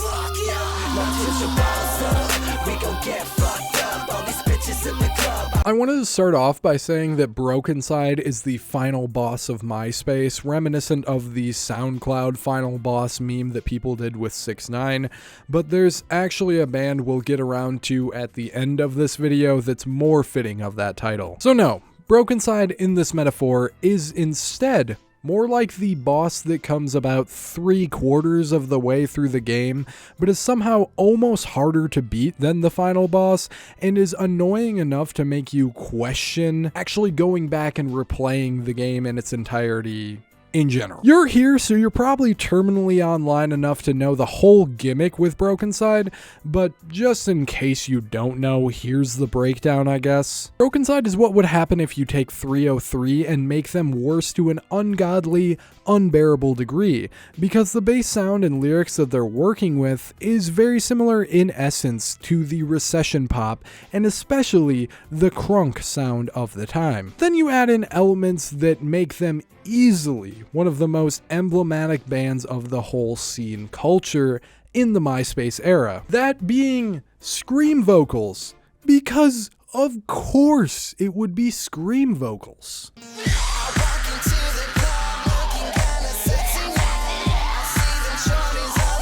I wanted to start off by saying that BrokeNCYDE is the final boss of Myspace, reminiscent of the SoundCloud final boss meme that people did with 6ix9ine, but there's actually a band we'll get around to at the end of this video that's more fitting of that title. So no, BrokeNCYDE in this metaphor is instead more like the boss that comes about 3/4 of the way through the game, but is somehow almost harder to beat than the final boss, and is annoying enough to make you question actually going back and replaying the game in its entirety in general. You're here, so you're probably terminally online enough to know the whole gimmick with BrokeNCYDE, but just in case you don't know, here's the breakdown, I guess. BrokeNCYDE is what would happen if you take 303 and make them worse to an ungodly, unbearable degree, because the bass sound and lyrics that they're working with is very similar in essence to the recession pop, and especially the crunk sound of the time. Then you add in elements that make them easily one of the most emblematic bands of the whole scene culture in the Myspace era. That being scream vocals, because of course it would be scream vocals.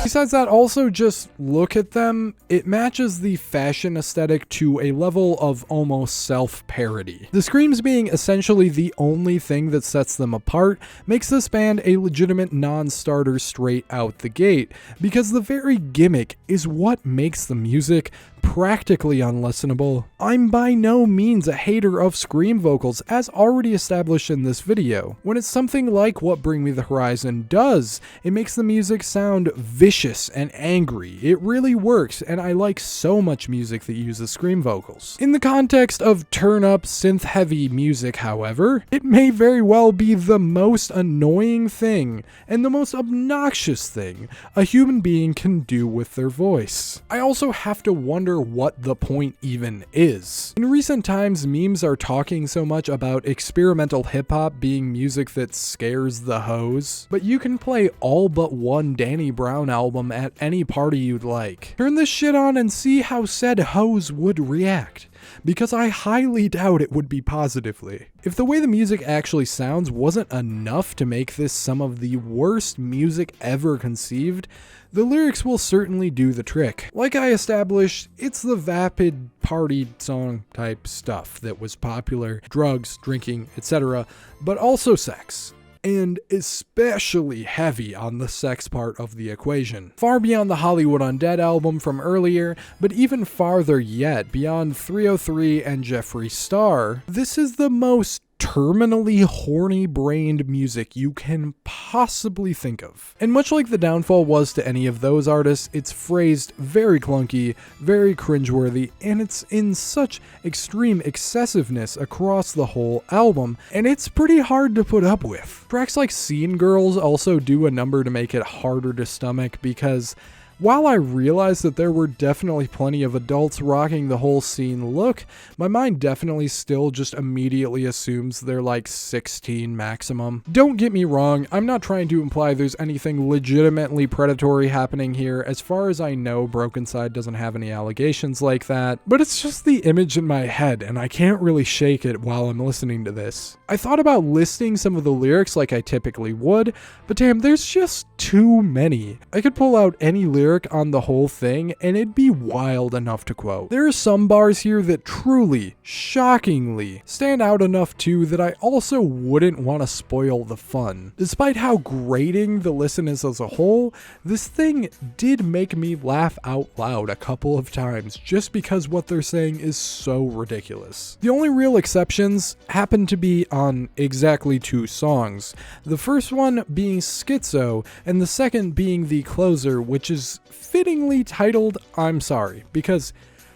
Besides that, also just look at them. It matches the fashion aesthetic to a level of almost self-parody. The screams being essentially the only thing that sets them apart makes this band a legitimate non-starter straight out the gate, because the very gimmick is what makes the music practically unlistenable. I'm by no means a hater of scream vocals, as already established in this video. When it's something like what Bring Me the Horizon does, it makes the music sound vicious and angry. It really works, and I like so much music that uses scream vocals. In the context of turn-up, synth-heavy music, however, it may very well be the most annoying thing and the most obnoxious thing a human being can do with their voice. I also have to wonder what the point even is. In recent times, memes are talking so much about experimental hip-hop being music that scares the hoes, but you can play all but one Danny Brown album at any party you'd like. Turn this shit on and see how said hoes would react, because I highly doubt it would be positively. If the way the music actually sounds wasn't enough to make this some of the worst music ever conceived, the lyrics will certainly do the trick. Like I established, it's the vapid party song type stuff that was popular, drugs, drinking, etc., but also sex. And especially heavy on the sex part of the equation. Far beyond the Hollywood Undead album from earlier, but even farther yet beyond 303 and Jeffree Star, this is the most terminally horny-brained music you can possibly think of. And much like the downfall was to any of those artists, it's phrased very clunky, very cringeworthy, and it's in such extreme excessiveness across the whole album, and it's pretty hard to put up with. Tracks like Scene Girls also do a number to make it harder to stomach, because while I realized that there were definitely plenty of adults rocking the whole scene look, my mind definitely still just immediately assumes they're like 16 maximum. Don't get me wrong, I'm not trying to imply there's anything legitimately predatory happening here. As far as I know, BrokeNCYDE doesn't have any allegations like that, but it's just the image in my head and I can't really shake it while I'm listening to this. I thought about listing some of the lyrics like I typically would, but damn, there's just too many. I could pull out any lyric on the whole thing and it'd be wild enough to quote. There are some bars here that truly, shockingly, stand out enough too that I also wouldn't want to spoil the fun. Despite how grating the listen is as a whole, this thing did make me laugh out loud a couple of times just because what they're saying is so ridiculous. The only real exceptions happen to be on exactly 2 songs. The first one being Schizo and the second being the closer, which is fittingly titled I'm Sorry, because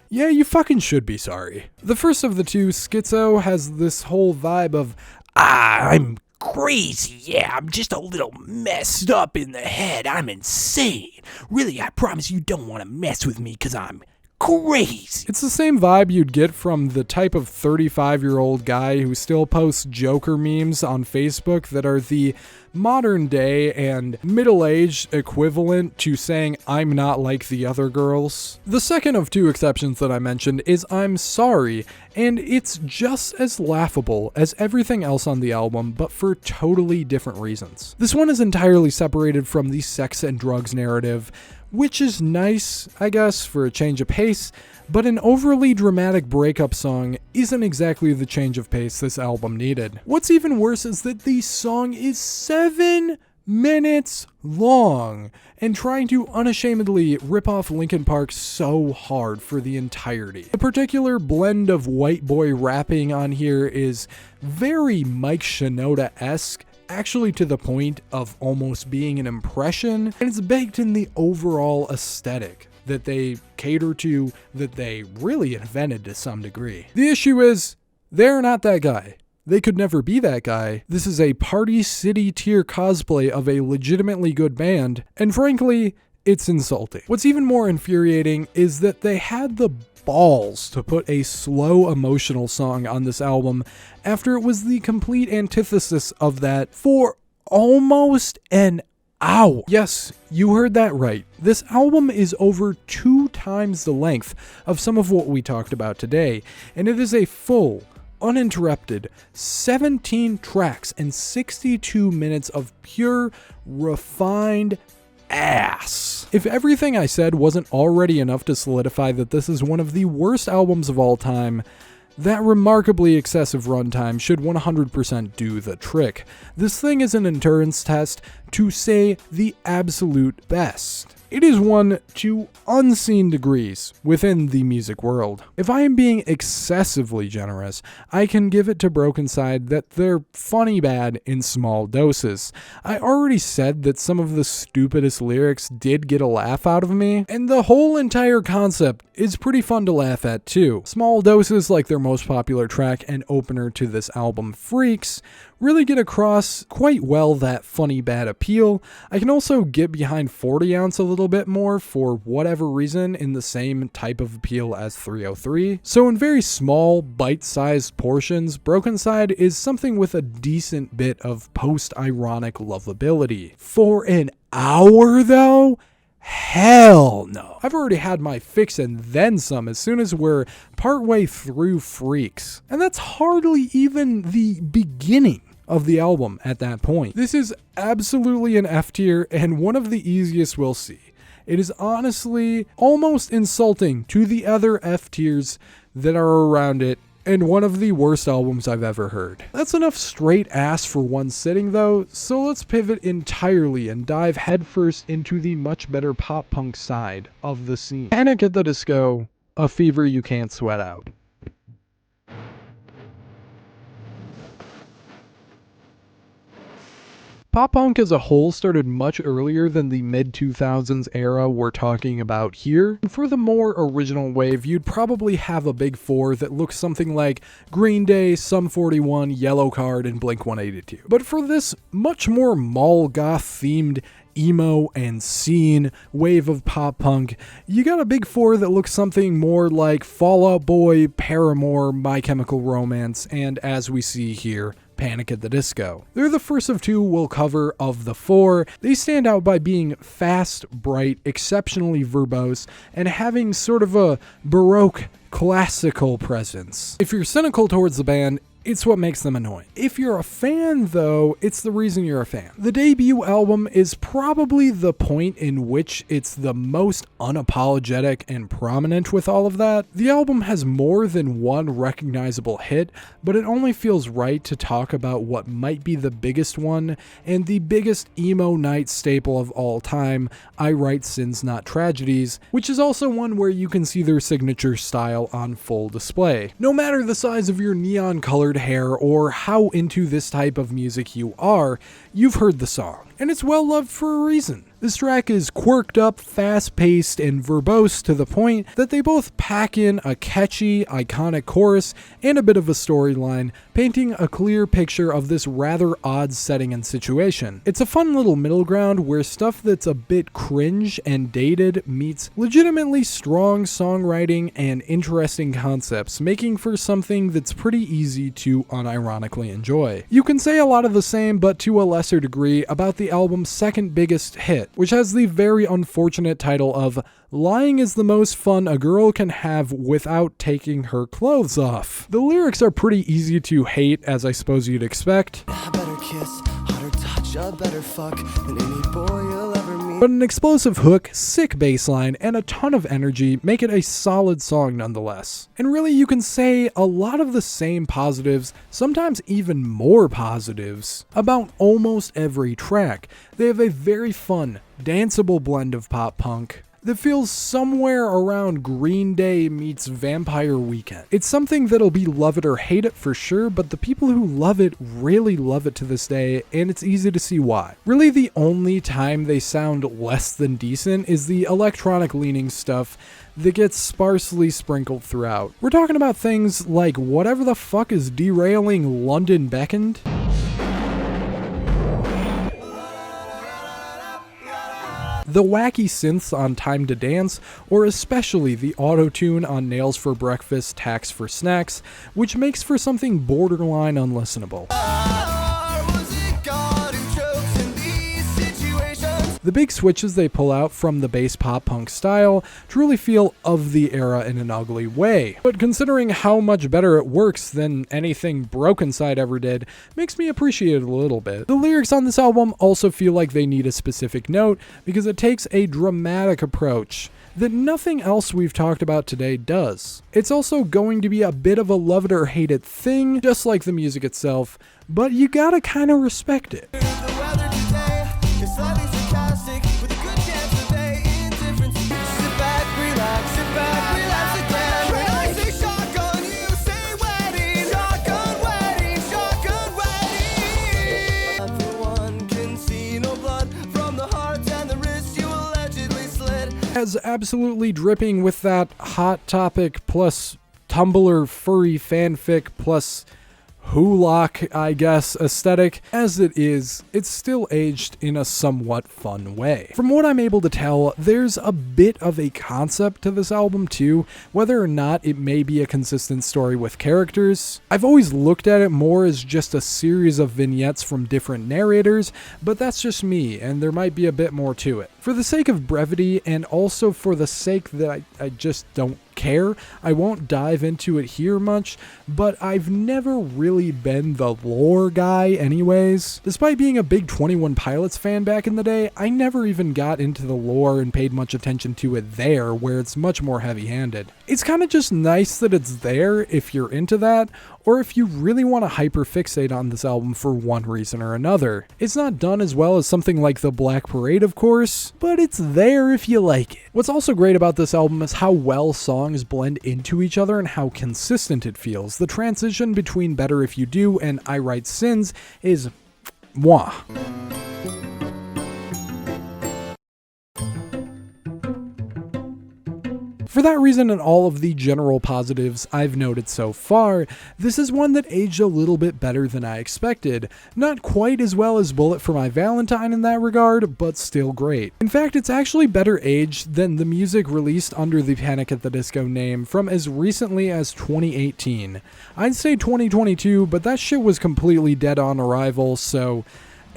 yeah, you fucking should be sorry. The first of the 2, Schizo, has this whole vibe of, I'm crazy, yeah, I'm just a little messed up in the head, I'm insane. Really, I promise you don't want to mess with me because I'm crazy. It's the same vibe you'd get from the type of 35-year-old guy who still posts Joker memes on Facebook that are the modern day and middle-aged equivalent to saying I'm not like the other girls. The second of 2 exceptions that I mentioned is I'm Sorry, and it's just as laughable as everything else on the album, but for totally different reasons. This one is entirely separated from the sex and drugs narrative, which is nice, I guess, for a change of pace, but an overly dramatic breakup song isn't exactly the change of pace this album needed. What's even worse is that the song is 7 minutes long, and trying to unashamedly rip off Linkin Park so hard for the entirety. The particular blend of white boy rapping on here is very Mike Shinoda-esque, actually to the point of almost being an impression, and it's baked in the overall aesthetic that they cater to, that they really invented to some degree. The issue is, they're not that guy. They could never be that guy. This is a Party City tier cosplay of a legitimately good band, and frankly, it's insulting. What's even more infuriating is that they had the balls to put a slow emotional song on this album after it was the complete antithesis of that for almost an hour. Yes, you heard that right. This album is over 2 times the length of some of what we talked about today, and it is a full, uninterrupted 17 tracks and 62 minutes of pure, refined ass. If everything I said wasn't already enough to solidify that this is one of the worst albums of all time, that remarkably excessive runtime should 100% do the trick. This thing is an endurance test to say the absolute best. It is one to unseen degrees within the music world. If I am being excessively generous, I can give it to BrokeNCYDE that they're funny bad in small doses. I already said that some of the stupidest lyrics did get a laugh out of me, and the whole entire concept is pretty fun to laugh at too. Small doses, like their most popular track and opener to this album, Freaks, really get across quite well that funny bad appeal. I can also get behind 40 ounce a little bit more for whatever reason in the same type of appeal as 303. So in very small, bite-sized portions, BrokeNCYDE is something with a decent bit of post-ironic lovability. For an hour though? Hell no. I've already had my fix and then some as soon as we're partway through Freaks. And that's hardly even the beginning of the album at that point. This is absolutely an F tier and one of the easiest we'll see. It is honestly almost insulting to the other F tiers that are around it, and one of the worst albums I've ever heard. That's enough straight ass for one sitting though, so let's pivot entirely and dive headfirst into the much better pop punk side of the scene. Panic at the Disco, a fever you can't sweat out. Pop punk as a whole started much earlier than the mid-2000s era we're talking about here. And for the more original wave, you'd probably have a big four that looks something like Green Day, Sum 41, Yellowcard, and Blink-182. But for this much more mall goth themed emo and scene wave of pop punk, you got a big four that looks something more like Fall Out Boy, Paramore, My Chemical Romance, and as we see here, Panic at the Disco. They're the first of two we'll cover of the four. They stand out by being fast, bright, exceptionally verbose, and having sort of a Baroque classical presence. If you're cynical towards the band, it's what makes them annoying. If you're a fan, though, it's the reason you're a fan. The debut album is probably the point in which it's the most unapologetic and prominent with all of that. The album has more than one recognizable hit, but it only feels right to talk about what might be the biggest one and the biggest emo night staple of all time, I Write Sins Not Tragedies, which is also one where you can see their signature style on full display. No matter the size of your neon-colored hair or how into this type of music you are, you've heard the song, and it's well loved for a reason. This track is quirked up, fast-paced, and verbose to the point that they both pack in a catchy, iconic chorus and a bit of a storyline, painting a clear picture of this rather odd setting and situation. It's a fun little middle ground where stuff that's a bit cringe and dated meets legitimately strong songwriting and interesting concepts, making for something that's pretty easy to unironically enjoy. You can say a lot of the same, but to a lesser degree, about the album's second biggest hit, which has the very unfortunate title of Lying is the Most Fun a Girl Can Have Without Taking Her Clothes Off. The lyrics are pretty easy to hate, as I suppose you'd expect. I better kiss, hotter touch, a better fuck than any boy you'll ever meet. But an explosive hook, sick bass line, and a ton of energy make it a solid song nonetheless. And really, you can say a lot of the same positives, sometimes even more positives, about almost every track. They have a very fun, danceable blend of pop punk, that feels somewhere around Green Day meets Vampire Weekend. It's something that'll be love it or hate it for sure, but the people who love it really love it to this day, and it's easy to see why. Really, the only time they sound less than decent is the electronic leaning stuff that gets sparsely sprinkled throughout. We're talking about things like Whatever the Fuck is Derailing London Beckoned? The wacky synths on Time to Dance, or especially the auto-tune on Nails for Breakfast, Tax for Snacks, which makes for something borderline unlistenable. The big switches they pull out from the bass pop punk style truly feel of the era in an ugly way. But considering how much better it works than anything BrokeNCYDE ever did, makes me appreciate it a little bit. The lyrics on this album also feel like they need a specific note because it takes a dramatic approach that nothing else we've talked about today does. It's also going to be a bit of a love it or hate it thing, just like the music itself, but you gotta kinda respect it. As absolutely dripping with that Hot Topic plus Tumblr furry fanfic plus Hulock, I guess, aesthetic as it is, it's still aged in a somewhat fun way. From what I'm able to tell, there's a bit of a concept to this album too, whether or not it may be a consistent story with characters. I've always looked at it more as just a series of vignettes from different narrators, but that's just me, and there might be a bit more to it. For the sake of brevity, and also for the sake that I just don't care, I won't dive into it here much, but I've never really been the lore guy anyways. Despite being a big 21 Pilots fan back in the day, I never even got into the lore and paid much attention to it there, where it's much more heavy-handed. It's kind of just nice that it's there if you're into that, or if you really want to hyperfixate on this album for one reason or another. It's not done as well as something like The Black Parade, of course, but it's there if you like it. What's also great about this album is how well songs blend into each other and how consistent it feels. The transition between Better If You Do and I Write Sins is mwah. For that reason and all of the general positives I've noted so far, this is one that aged a little bit better than I expected. Not quite as well as Bullet for My Valentine in that regard, but still great. In fact, it's actually better aged than the music released under the Panic at the Disco name from as recently as 2018. I'd say 2022, but that shit was completely dead on arrival, so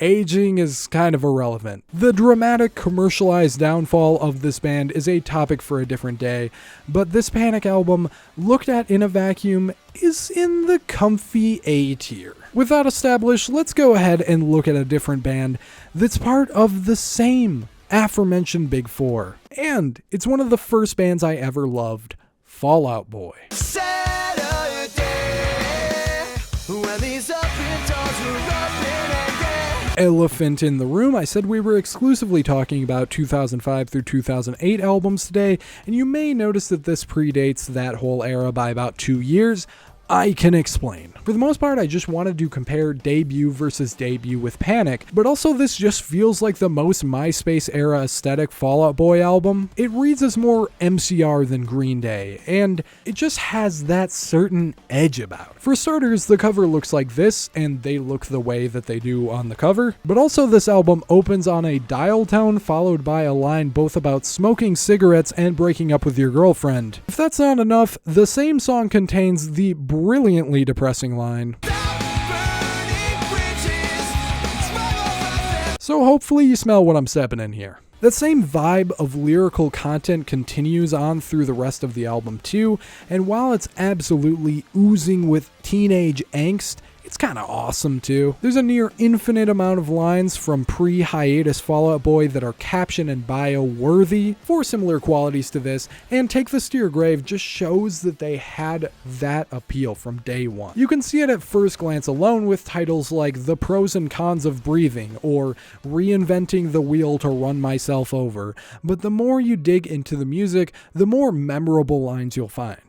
aging is kind of irrelevant. The dramatic, commercialized downfall of this band is a topic for a different day, but this Panic album, looked at in a vacuum, is in the comfy A tier. With that established, let's go ahead and look at a different band that's part of the same aforementioned Big Four. And it's one of the first bands I ever loved, Fall Out Boy. Elephant in the room, I said we were exclusively talking about 2005 through 2008 albums today, and you may notice that this predates that whole era by about 2 years. I can explain. For the most part, I just wanted to compare debut versus debut with Panic, but also this just feels like the most Myspace era aesthetic Fall Out Boy album. It reads as more MCR than Green Day, and it just has that certain edge about it. For starters, the cover looks like this, and they look the way that they do on the cover, but also this album opens on a dial tone followed by a line both about smoking cigarettes and breaking up with your girlfriend. If that's not enough, the same song contains the brilliantly depressing line. So hopefully you smell what I'm stepping in here. That same vibe of lyrical content continues on through the rest of the album too, and while it's absolutely oozing with teenage angst, it's It's kind of awesome too. There's a near infinite amount of lines from pre-hiatus Fall Out Boy that are caption and bio worthy for similar qualities to this, and Take This to Your Grave just shows that they had that appeal from day one. You can see it at first glance alone with titles like The Pros and Cons of Breathing or Reinventing the Wheel to Run Myself Over, but the more you dig into the music, the more memorable lines you'll find.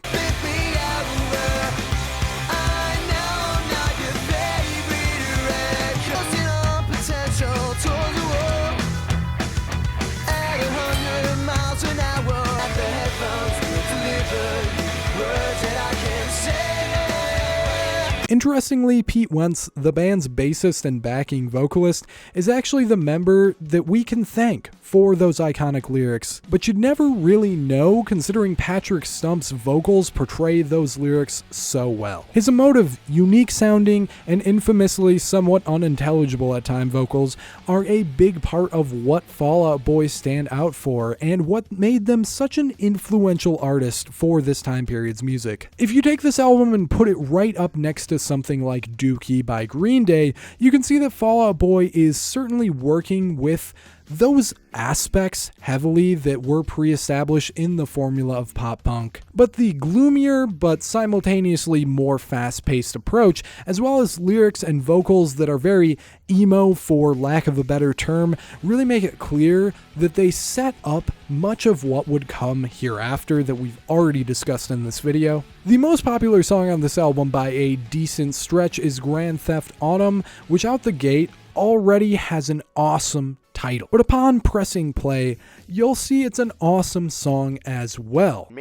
Interestingly, Pete Wentz, the band's bassist and backing vocalist, is actually the member that we can thank for those iconic lyrics, but you'd never really know considering Patrick Stump's vocals portray those lyrics so well. His emotive, unique sounding, and infamously somewhat unintelligible at time vocals are a big part of what Fall Out Boy stand out for and what made them such an influential artist for this time period's music. If you take this album and put it right up next to something like Dookie by Green Day, you can see that Fall Out Boy is certainly working with those aspects heavily that were pre-established in the formula of pop punk. But the gloomier but simultaneously more fast-paced approach, as well as lyrics and vocals that are very emo for lack of a better term, really make it clear that they set up much of what would come hereafter that we've already discussed in this video. The most popular song on this album by a decent stretch is Grand Theft Autumn, which out the gate already has an awesome title. But upon pressing play, you'll see it's an awesome song as well.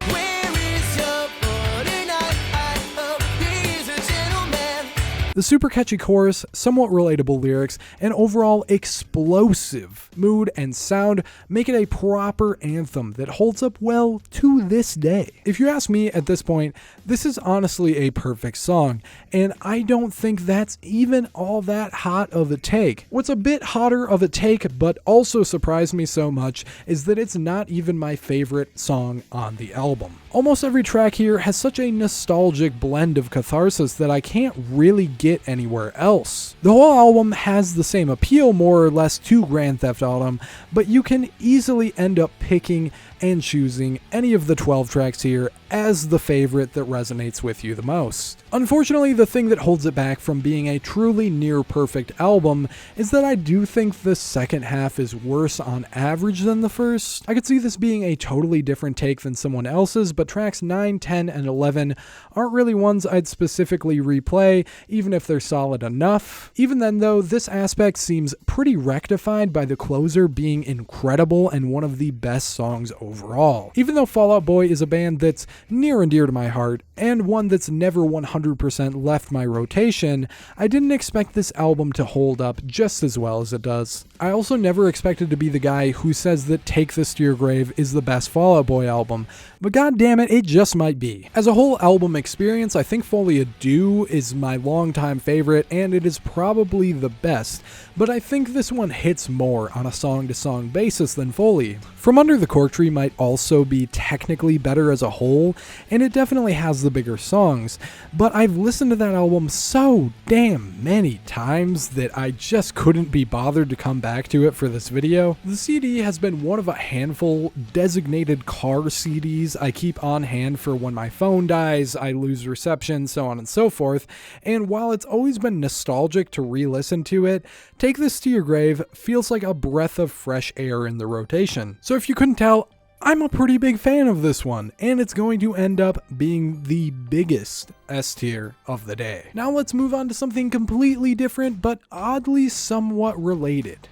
The super catchy chorus, somewhat relatable lyrics, and overall explosive mood and sound make it a proper anthem that holds up well to this day. If you ask me at this point, this is honestly a perfect song, and I don't think that's even all that hot of a take. What's a bit hotter of a take, but also surprised me so much, is that it's not even my favorite song on the album. Almost every track here has such a nostalgic blend of catharsis that I can't really get anywhere else. The whole album has the same appeal more or less to Grand Theft Autumn, but you can easily end up picking and choosing any of the 12 tracks here as the favorite that resonates with you the most. Unfortunately, the thing that holds it back from being a truly near perfect album is that I do think the second half is worse on average than the first. I could see this being a totally different take than someone else's, but tracks 9, 10, and 11 aren't really ones I'd specifically replay, even if they're solid enough. Even then though, this aspect seems pretty rectified by the closer being incredible and one of the best songs overall. Even though Fall Out Boy is a band that's near and dear to my heart, and one that's never 100% left my rotation, I didn't expect this album to hold up just as well as it does. I also never expected to be the guy who says that Take This to Your Grave is the best Fall Out Boy album, but god damn it just might be. As a whole album experience, I think Folie à Deux is my longtime favorite, and it is probably the best, but I think this one hits more on a song-to-song basis than Folie. From Under the Cork Tree might also be technically better as a whole, and it definitely has the bigger songs, but I've listened to that album so damn many times that I just couldn't be bothered to come back to it for this video. The CD has been one of a handful designated car CDs I keep on hand for when my phone dies, I lose reception, so on and so forth, and while it's always been nostalgic to re-listen to it, Take This to Your Grave feels like a breath of fresh air in the rotation. So if you couldn't tell, I'm a pretty big fan of this one, and it's going to end up being the biggest S tier of the day. Now let's move on to something completely different, but oddly somewhat related.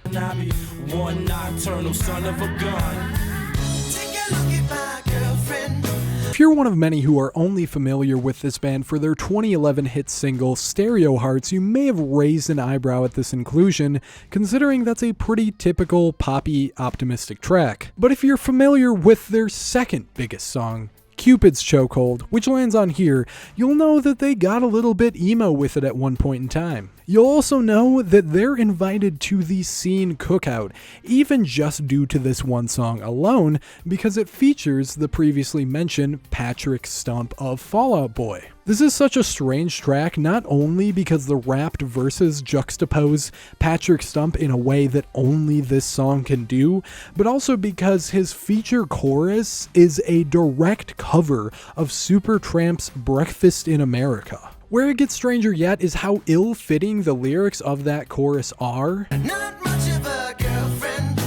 One nocturnal son of a gun. Take a look at my girlfriend. If you're one of many who are only familiar with this band for their 2011 hit single Stereo Hearts, you may have raised an eyebrow at this inclusion, considering that's a pretty typical poppy optimistic track. But if you're familiar with their second biggest song, Cupid's Chokehold, which lands on here, you'll know that they got a little bit emo with it at one point in time. You'll also know that they're invited to the Scene Cookout, even just due to this one song alone, because it features the previously mentioned Patrick Stump of Fall Out Boy. This is such a strange track, not only because the rapped verses juxtapose Patrick Stump in a way that only this song can do, but also because his feature chorus is a direct cover of Supertramp's Breakfast in America. Where it gets stranger yet is how ill-fitting the lyrics of that chorus are. Not much of a girlfriend.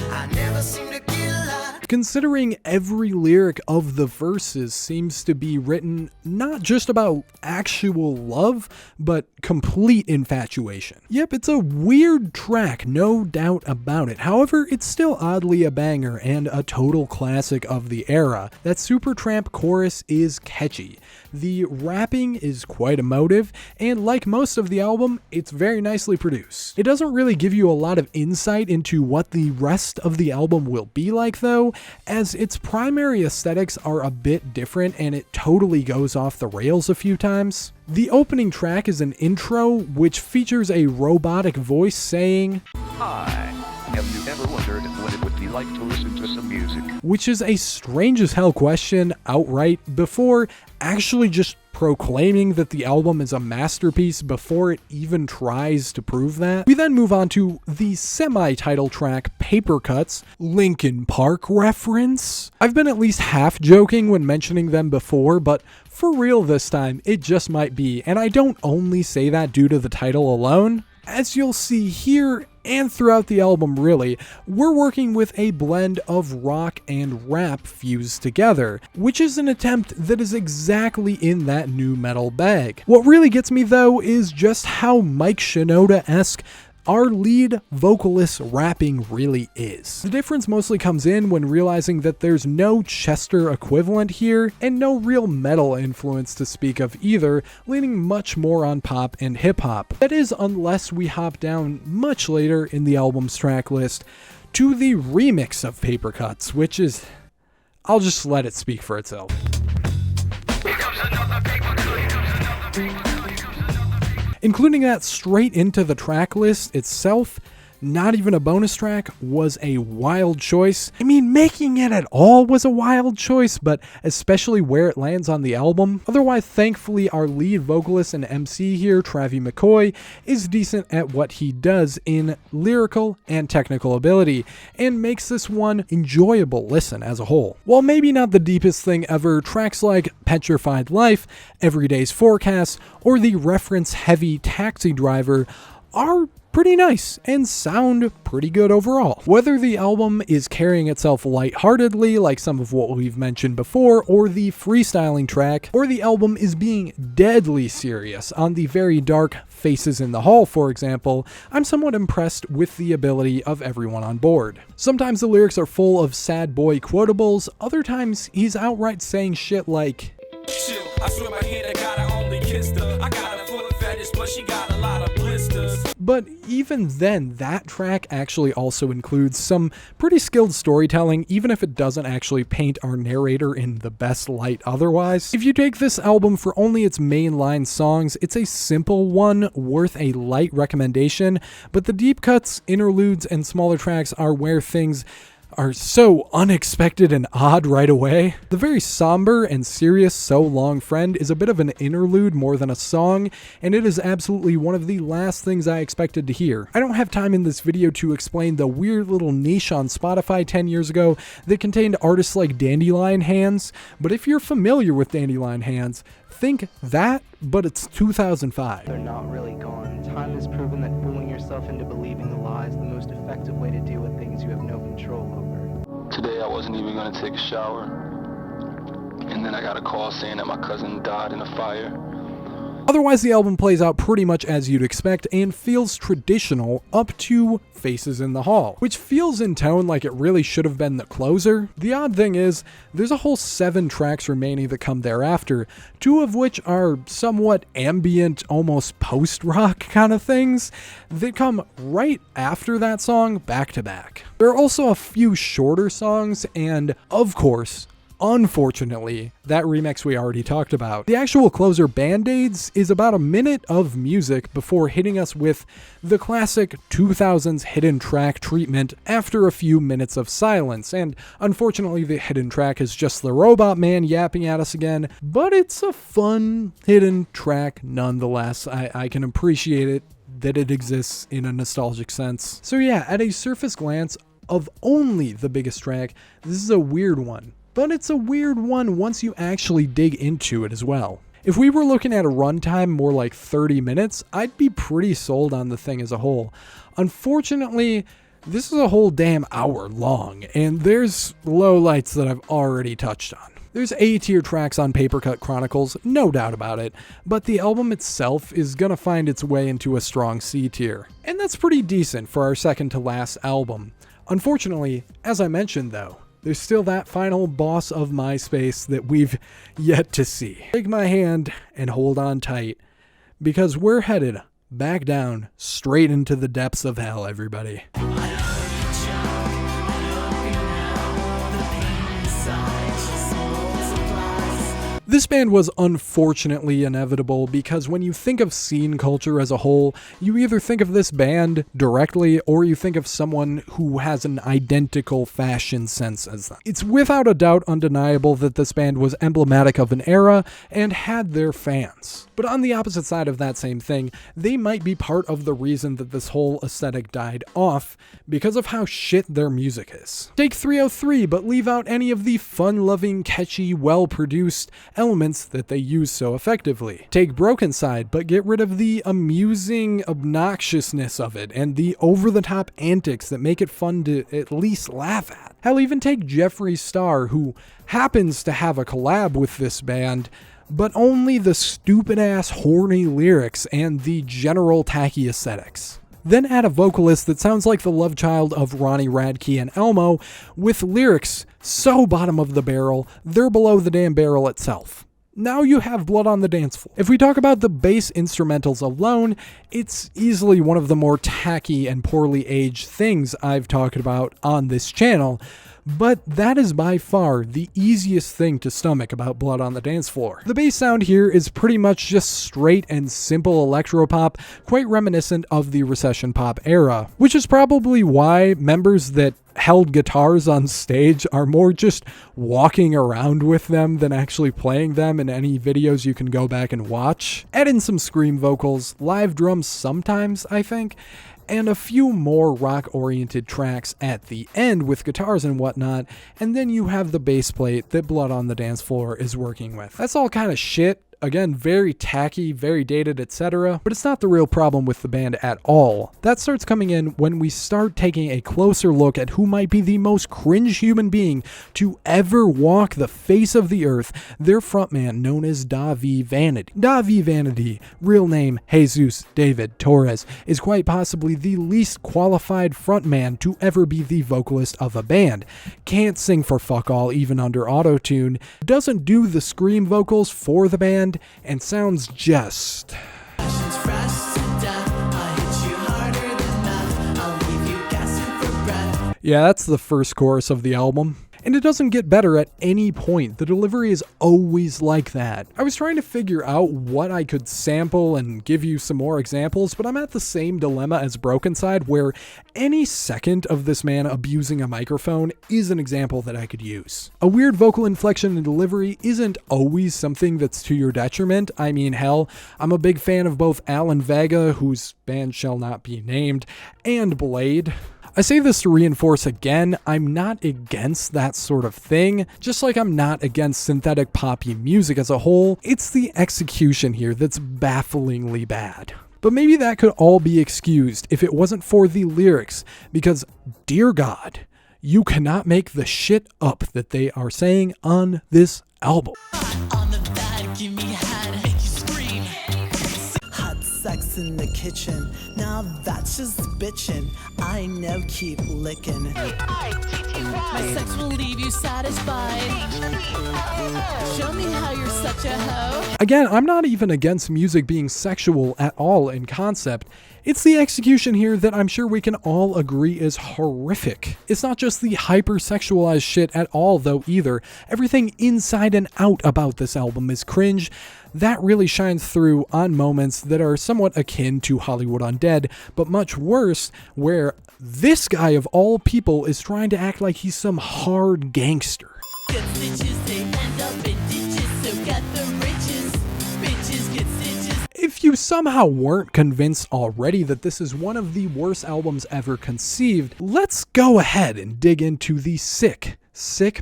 I never seem to get a lot. Considering every lyric of the verses seems to be written not just about actual love, but complete infatuation. Yep, it's a weird track, no doubt about it. However, it's still oddly a banger and a total classic of the era. That Supertramp chorus is catchy. The rapping is quite emotive, and like most of the album, it's very nicely produced. It doesn't really give you a lot of insight into what the rest of the album will be like though, as its primary aesthetics are a bit different and it totally goes off the rails a few times. The opening track is an intro which features a robotic voice saying, Hi, have you ever wondered what it would be like to listen to some music? Which is a strange as hell question outright before actually just proclaiming that the album is a masterpiece before it even tries to prove that. We then move on to the semi-title track Papercut's Linkin Park reference. I've been at least half joking when mentioning them before, but for real this time, it just might be, and I don't only say that due to the title alone. As you'll see here and throughout the album really, we're working with a blend of rock and rap fused together, which is an attempt that is exactly in that nu metal bag. What really gets me though is just how Mike Shinoda-esque our lead vocalist rapping really is. The difference mostly comes in when realizing that there's no Chester equivalent here and no real metal influence to speak of either, leaning much more on pop and hip hop. That is, unless we hop down much later in the album's track list to the remix of Papercuts, which is, I'll just let it speak for itself. Including that straight into the track list itself, not even a bonus track, was a wild choice. I mean, making it at all was a wild choice, but especially where it lands on the album. Otherwise, thankfully, our lead vocalist and MC here, Travie McCoy, is decent at what he does in lyrical and technical ability, and makes this one enjoyable listen as a whole. While maybe not the deepest thing ever, tracks like Petrified Life, Everyday's Forecast, or the reference-heavy Taxi Driver are pretty nice and sound pretty good overall. Whether the album is carrying itself lightheartedly like some of what we've mentioned before, or the freestyling track, or the album is being deadly serious on the very dark Faces in the Hall, for example, I'm somewhat impressed with the ability of everyone on board. Sometimes the lyrics are full of sad boy quotables, other times he's outright saying shit like, Chill, I swear my hand, I gotta only kissed her. I got a foot fetish, but she got a lot of blisters. But even then, that track actually also includes some pretty skilled storytelling, even if it doesn't actually paint our narrator in the best light otherwise. If you take this album for only its mainline songs, it's a simple one worth a light recommendation, but the deep cuts, interludes, and smaller tracks are where things are so unexpected and odd right away. The very somber and serious So Long Friend is a bit of an interlude more than a song, and it is absolutely one of the last things I expected to hear. I don't have time in this video to explain the weird little niche on Spotify 10 years ago that contained artists like Dandelion Hands, but if you're familiar with Dandelion Hands, think that, but it's 2005. They're not really gone. Time has proven that fooling yourself into believing the lie is the most effective way to deal with things you have no control over. Today I wasn't even gonna take a shower, and then I got a call saying that my cousin died in a fire. Otherwise, the album plays out pretty much as you'd expect and feels traditional up to Faces in the Hall, which feels in tone like it really should have been the closer. The odd thing is, there's a whole 7 tracks remaining that come thereafter, 2 of which are somewhat ambient, almost post-rock kind of things that come right after that song back to back. There are also a few shorter songs and, of course, Unfortunately, that remix we already talked about. The actual closer, Band-Aids, is about a minute of music before hitting us with the classic 2000s hidden track treatment after a few minutes of silence. And unfortunately, the hidden track is just the robot man yapping at us again, but it's a fun hidden track nonetheless. I can appreciate it, that it exists in a nostalgic sense. So yeah, at a surface glance of only the biggest track, this is a weird one. But it's a weird one once you actually dig into it as well. If we were looking at a runtime more like 30 minutes, I'd be pretty sold on the thing as a whole. Unfortunately, this is a whole damn hour long, and there's lowlights that I've already touched on. There's A-tier tracks on Papercut Chronicles, no doubt about it, but the album itself is gonna find its way into a strong C-tier. And that's pretty decent for our second to last album. Unfortunately, as I mentioned though, there's still that final boss of Myspace that we've yet to see. Take my hand and hold on tight, because we're headed back down straight into the depths of hell, everybody. This band was unfortunately inevitable because when you think of scene culture as a whole, you either think of this band directly or you think of someone who has an identical fashion sense as them. It's without a doubt undeniable that this band was emblematic of an era and had their fans. But on the opposite side of that same thing, they might be part of the reason that this whole aesthetic died off because of how shit their music is. Take 303, but leave out any of the fun-loving, catchy, well-produced elements that they use so effectively. Take BrokeNCYDE, but get rid of the amusing obnoxiousness of it and the over-the-top antics that make it fun to at least laugh at. Hell, even take Jeffree Star, who happens to have a collab with this band, but only the stupid-ass horny lyrics and the general tacky aesthetics. Then add a vocalist that sounds like the love child of Ronnie Radke and Elmo, with lyrics so bottom of the barrel, they're below the damn barrel itself. Now you have blood on the dance floor. If we talk about the bass instrumentals alone, it's easily one of the more tacky and poorly aged things I've talked about on this channel, but that is by far the easiest thing to stomach about Blood on the Dance Floor. The bass sound here is pretty much just straight and simple electropop, quite reminiscent of the recession pop era, which is probably why members that held guitars on stage are more just walking around with them than actually playing them in any videos you can go back and watch. Add in some scream vocals, live drums sometimes, I think, and a few more rock-oriented tracks at the end with guitars and whatnot, and then you have the bass plate that Blood on the Dance Floor is working with. That's all kind of shit. Again, very tacky, very dated, etc. But it's not the real problem with the band at all. That starts coming in when we start taking a closer look at who might be the most cringe human being to ever walk the face of the earth, their frontman known as Davi Vanity. Davi Vanity, real name Jesus David Torres, is quite possibly the least qualified frontman to ever be the vocalist of a band. Can't sing for fuck all even under auto-tune, doesn't do the scream vocals for the band, and sounds just... Yeah, that's the first chorus of the album. And it doesn't get better at any point. The delivery is always like that. I was trying to figure out what I could sample and give you some more examples, but I'm at the same dilemma as BrokeNCYDE, where any second of this man abusing a microphone is an example that I could use. A weird vocal inflection and delivery isn't always something that's to your detriment. I mean, hell, I'm a big fan of both Alan Vega, whose band shall not be named, and Blade. I say this to reinforce again, I'm not against that sort of thing, just like I'm not against synthetic poppy music as a whole. It's the execution here that's bafflingly bad. But maybe that could all be excused if it wasn't for the lyrics, because, dear God, you cannot make the shit up that they are saying on this album. Hot sex in the kitchen, Now that's just bitchin'. I know, keep licking. My sex will leave you satisfied. Show me how you're such a hoe. Again, I'm not even against music being sexual at all in concept. It's the execution here that I'm sure we can all agree is horrific. It's not just the hyper-sexualized shit at all though either. Everything inside and out about this album is cringe. That really shines through on moments that are somewhat akin to Hollywood Undead, but much worse, where this guy of all people is trying to act like he's some hard gangster. Get stitches, they end up in ditches, so get the riches. Bitches get stitches. If you somehow weren't convinced already that this is one of the worst albums ever conceived, let's go ahead and dig into the sick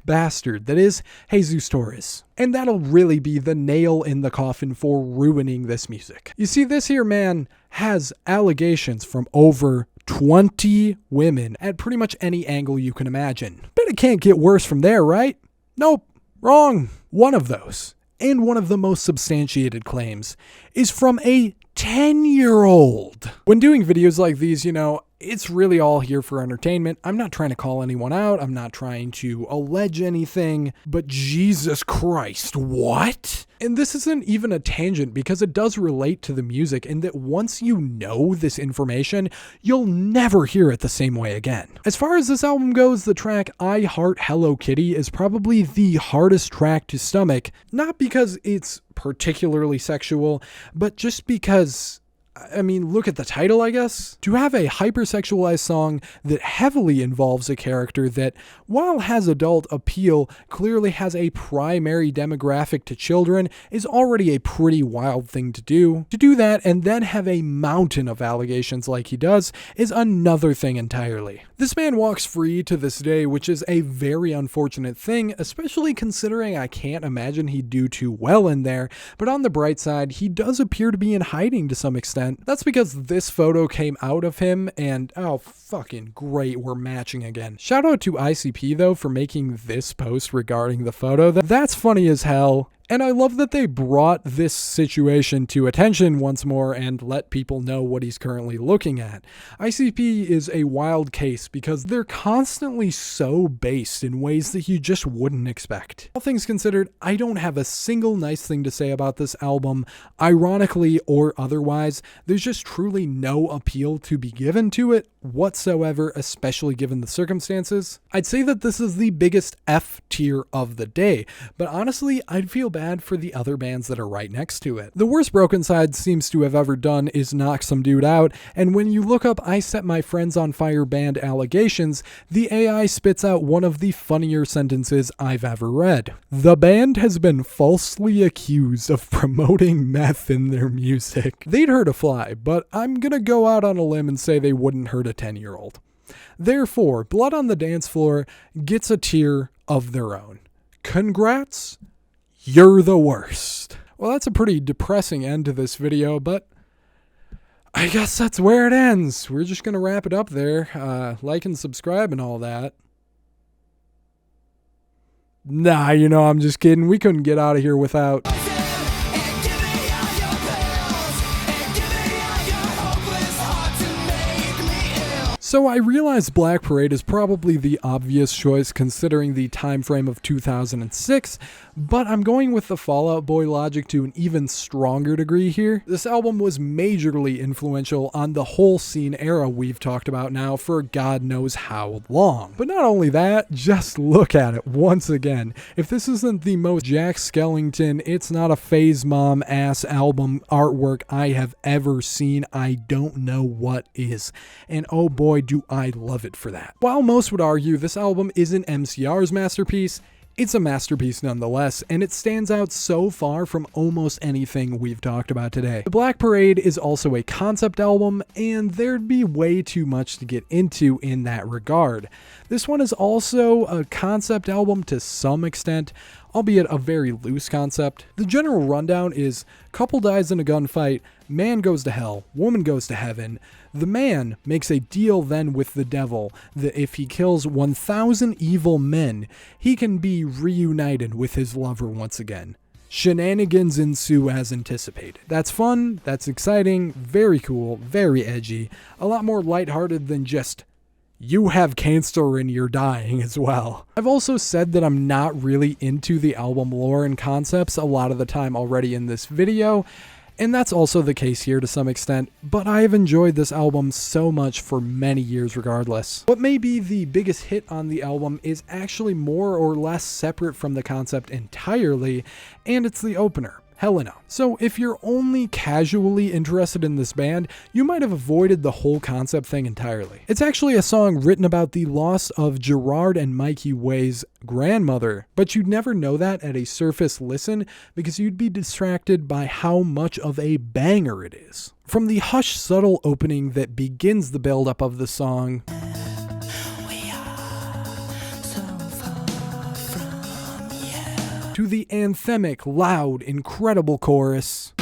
bastard that is Jesus Torres. And that'll really be the nail in the coffin for ruining this music. You see, this here man has allegations from over 20 women at pretty much any angle you can imagine. Bet it can't get worse from there, right? Nope, wrong. One of those, and one of the most substantiated claims, is from a 10-year-old. When doing videos like these, you know, it's really all here for entertainment. I'm not trying to call anyone out. I'm not trying to allege anything, but Jesus Christ, what? And this isn't even a tangent because it does relate to the music in that once you know this information, you'll never hear it the same way again. As far as this album goes, the track I Heart Hello Kitty is probably the hardest track to stomach, not because it's particularly sexual, but just because, I mean, look at the title, I guess. To have a hypersexualized song that heavily involves a character that, while has adult appeal, clearly has a primary demographic to children is already a pretty wild thing to do. To do that and then have a mountain of allegations like he does is another thing entirely. This man walks free to this day, which is a very unfortunate thing, especially considering I can't imagine he'd do too well in there, but on the bright side, he does appear to be in hiding to some extent. That's because this photo came out of him and, oh, fucking great, we're matching again. Shout out to ICP though for making this post regarding the photo. That's funny as hell. And I love that they brought this situation to attention once more and let people know what he's currently looking at. ICP is a wild case because they're constantly so based in ways that you just wouldn't expect. All things considered, I don't have a single nice thing to say about this album, ironically or otherwise. There's just truly no appeal to be given to it whatsoever, especially given the circumstances. I'd say that this is the biggest F tier of the day, but honestly, I'd feel bad for the other bands that are right next to it. The worst BrokeNCYDE seems to have ever done is knock some dude out, and when you look up I Set My Friends on Fire band allegations, the AI spits out one of the funnier sentences I've ever read. The band has been falsely accused of promoting meth in their music. They'd hurt a fly, but I'm gonna go out on a limb and say they wouldn't hurt a 10-year-old. Therefore, Blood on the Dance Floor gets a tier of their own. Congrats, you're the worst. Well, that's a pretty depressing end to this video, but I guess that's where it ends. We're just gonna wrap it up there. Like and subscribe and all that. Nah, you know, I'm just kidding. We couldn't get out of here without... So I realize Black Parade is probably the obvious choice considering the time frame of 2006, but I'm going with the Fall Out Boy logic to an even stronger degree here. This album was majorly influential on the whole scene era we've talked about now for God knows how long. But not only that, just look at it once again. If this isn't the most Jack Skellington, It's Not a Phase Mom ass album artwork I have ever seen, I don't know what is. And oh boy, do I love it for that. While most would argue this album isn't MCR's masterpiece, it's a masterpiece nonetheless, and it stands out so far from almost anything we've talked about today. The Black Parade is also a concept album, and there'd be way too much to get into in that regard. This one is also a concept album to some extent, albeit a very loose concept. The general rundown is couple dies in a gunfight, man goes to hell, woman goes to heaven. The man makes a deal then with the devil that if he kills 1,000 evil men, he can be reunited with his lover once again. Shenanigans ensue as anticipated. That's fun, that's exciting, very cool, very edgy, a lot more lighthearted than just you have cancer and you're dying as well. I've also said that I'm not really into the album lore and concepts a lot of the time already in this video, and that's also the case here to some extent, but I have enjoyed this album so much for many years regardless. What may be the biggest hit on the album is actually more or less separate from the concept entirely, and it's the opener, Helena. So if you're only casually interested in this band, you might have avoided the whole concept thing entirely. It's actually a song written about the loss of Gerard and Mikey Way's grandmother, but you'd never know that at a surface listen because you'd be distracted by how much of a banger it is. From the hushed, subtle opening that begins the buildup of the song, to the anthemic, loud, incredible chorus,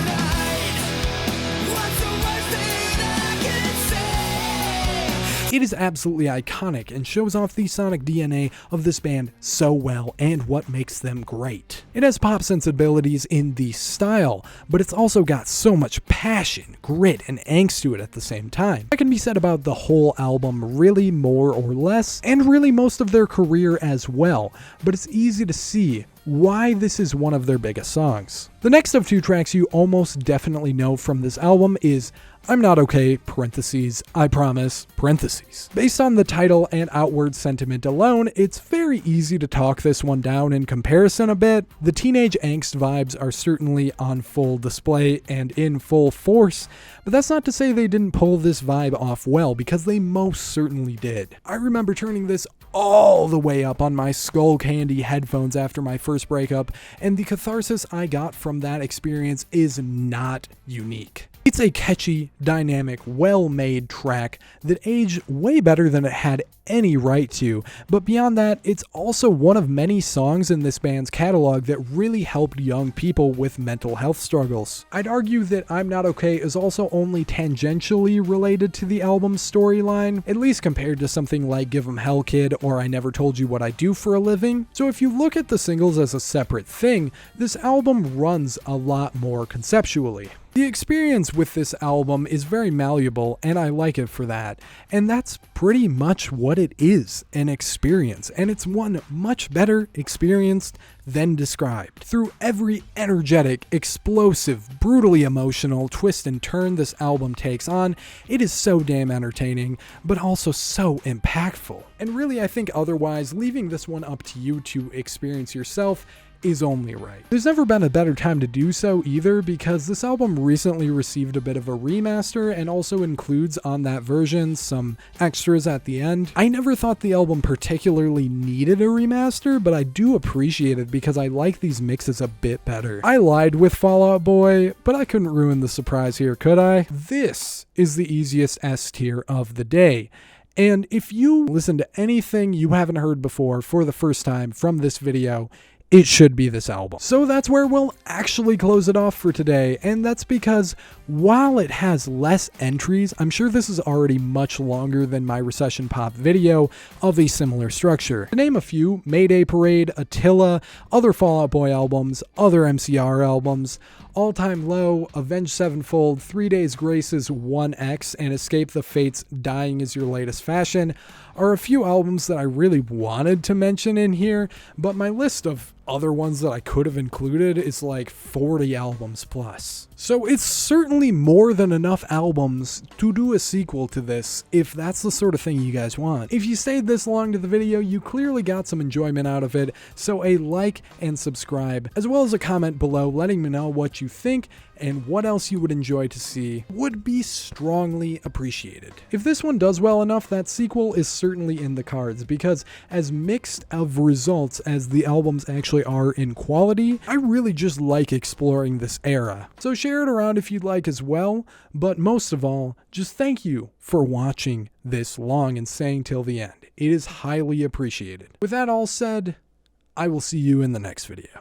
it is absolutely iconic and shows off the sonic DNA of this band so well and what makes them great. It has pop sensibilities in the style, but it's also got so much passion, grit, and angst to it at the same time. That can be said about the whole album, really more or less, and really most of their career as well, but it's easy to see why this is one of their biggest songs. The next of two tracks you almost definitely know from this album is I'm Not Okay, parentheses, I Promise, parentheses. Based on the title and outward sentiment alone, it's very easy to talk this one down in comparison a bit. The teenage angst vibes are certainly on full display and in full force, but that's not to say they didn't pull this vibe off well, because they most certainly did. I remember turning this all the way up on my Skull Candy headphones after my first breakup, and the catharsis I got from that experience is not unique. It's a catchy, dynamic, well-made track that aged way better than it had any right to, but beyond that, it's also one of many songs in this band's catalog that really helped young people with mental health struggles. I'd argue that I'm Not Okay is also only tangentially related to the album's storyline, at least compared to something like Give 'Em Hell Kid or I Never Told You What I Do for a Living. So if you look at the singles as a separate thing, this album runs a lot more conceptually. The experience with this album is very malleable, and I like it for that. And that's pretty much what it is, an experience. And it's one much better experienced than described. Through every energetic, explosive, brutally emotional twist and turn this album takes on, it is so damn entertaining, but also so impactful. And really, I think otherwise, leaving this one up to you to experience yourself is only right. There's never been a better time to do so either, because this album recently received a bit of a remaster and also includes on that version some extras at the end. I never thought the album particularly needed a remaster, but I do appreciate it because I like these mixes a bit better. I lied with Fall Out Boy, but I couldn't ruin the surprise here, could I? This is the easiest S tier of the day. And if you listen to anything you haven't heard before for the first time from this video, it should be this album. So that's where we'll actually close it off for today, and that's because while it has less entries, I'm sure this is already much longer than my Recession Pop video of a similar structure. To name a few, Mayday Parade, Attila, other Fall Out Boy albums, other MCR albums, All Time Low, Avenged Sevenfold, 3 Days Grace's 1X, and Escape the Fates' Dying Is Your Latest Fashion are a few albums that I really wanted to mention in here, but my list of other ones that I could have included is like 40 albums plus. So it's certainly more than enough albums to do a sequel to this, if that's the sort of thing you guys want. If you stayed this long to the video, you clearly got some enjoyment out of it, so a like and subscribe, as well as a comment below letting me know what you think and what else you would enjoy to see would be strongly appreciated. If this one does well enough, that sequel is certainly in the cards, because as mixed of results as the albums actually are in quality, I really just like exploring this era. So share it around if you'd like as well, but most of all, just thank you for watching this long and staying till the end. It is highly appreciated. With that all said, I will see you in the next video.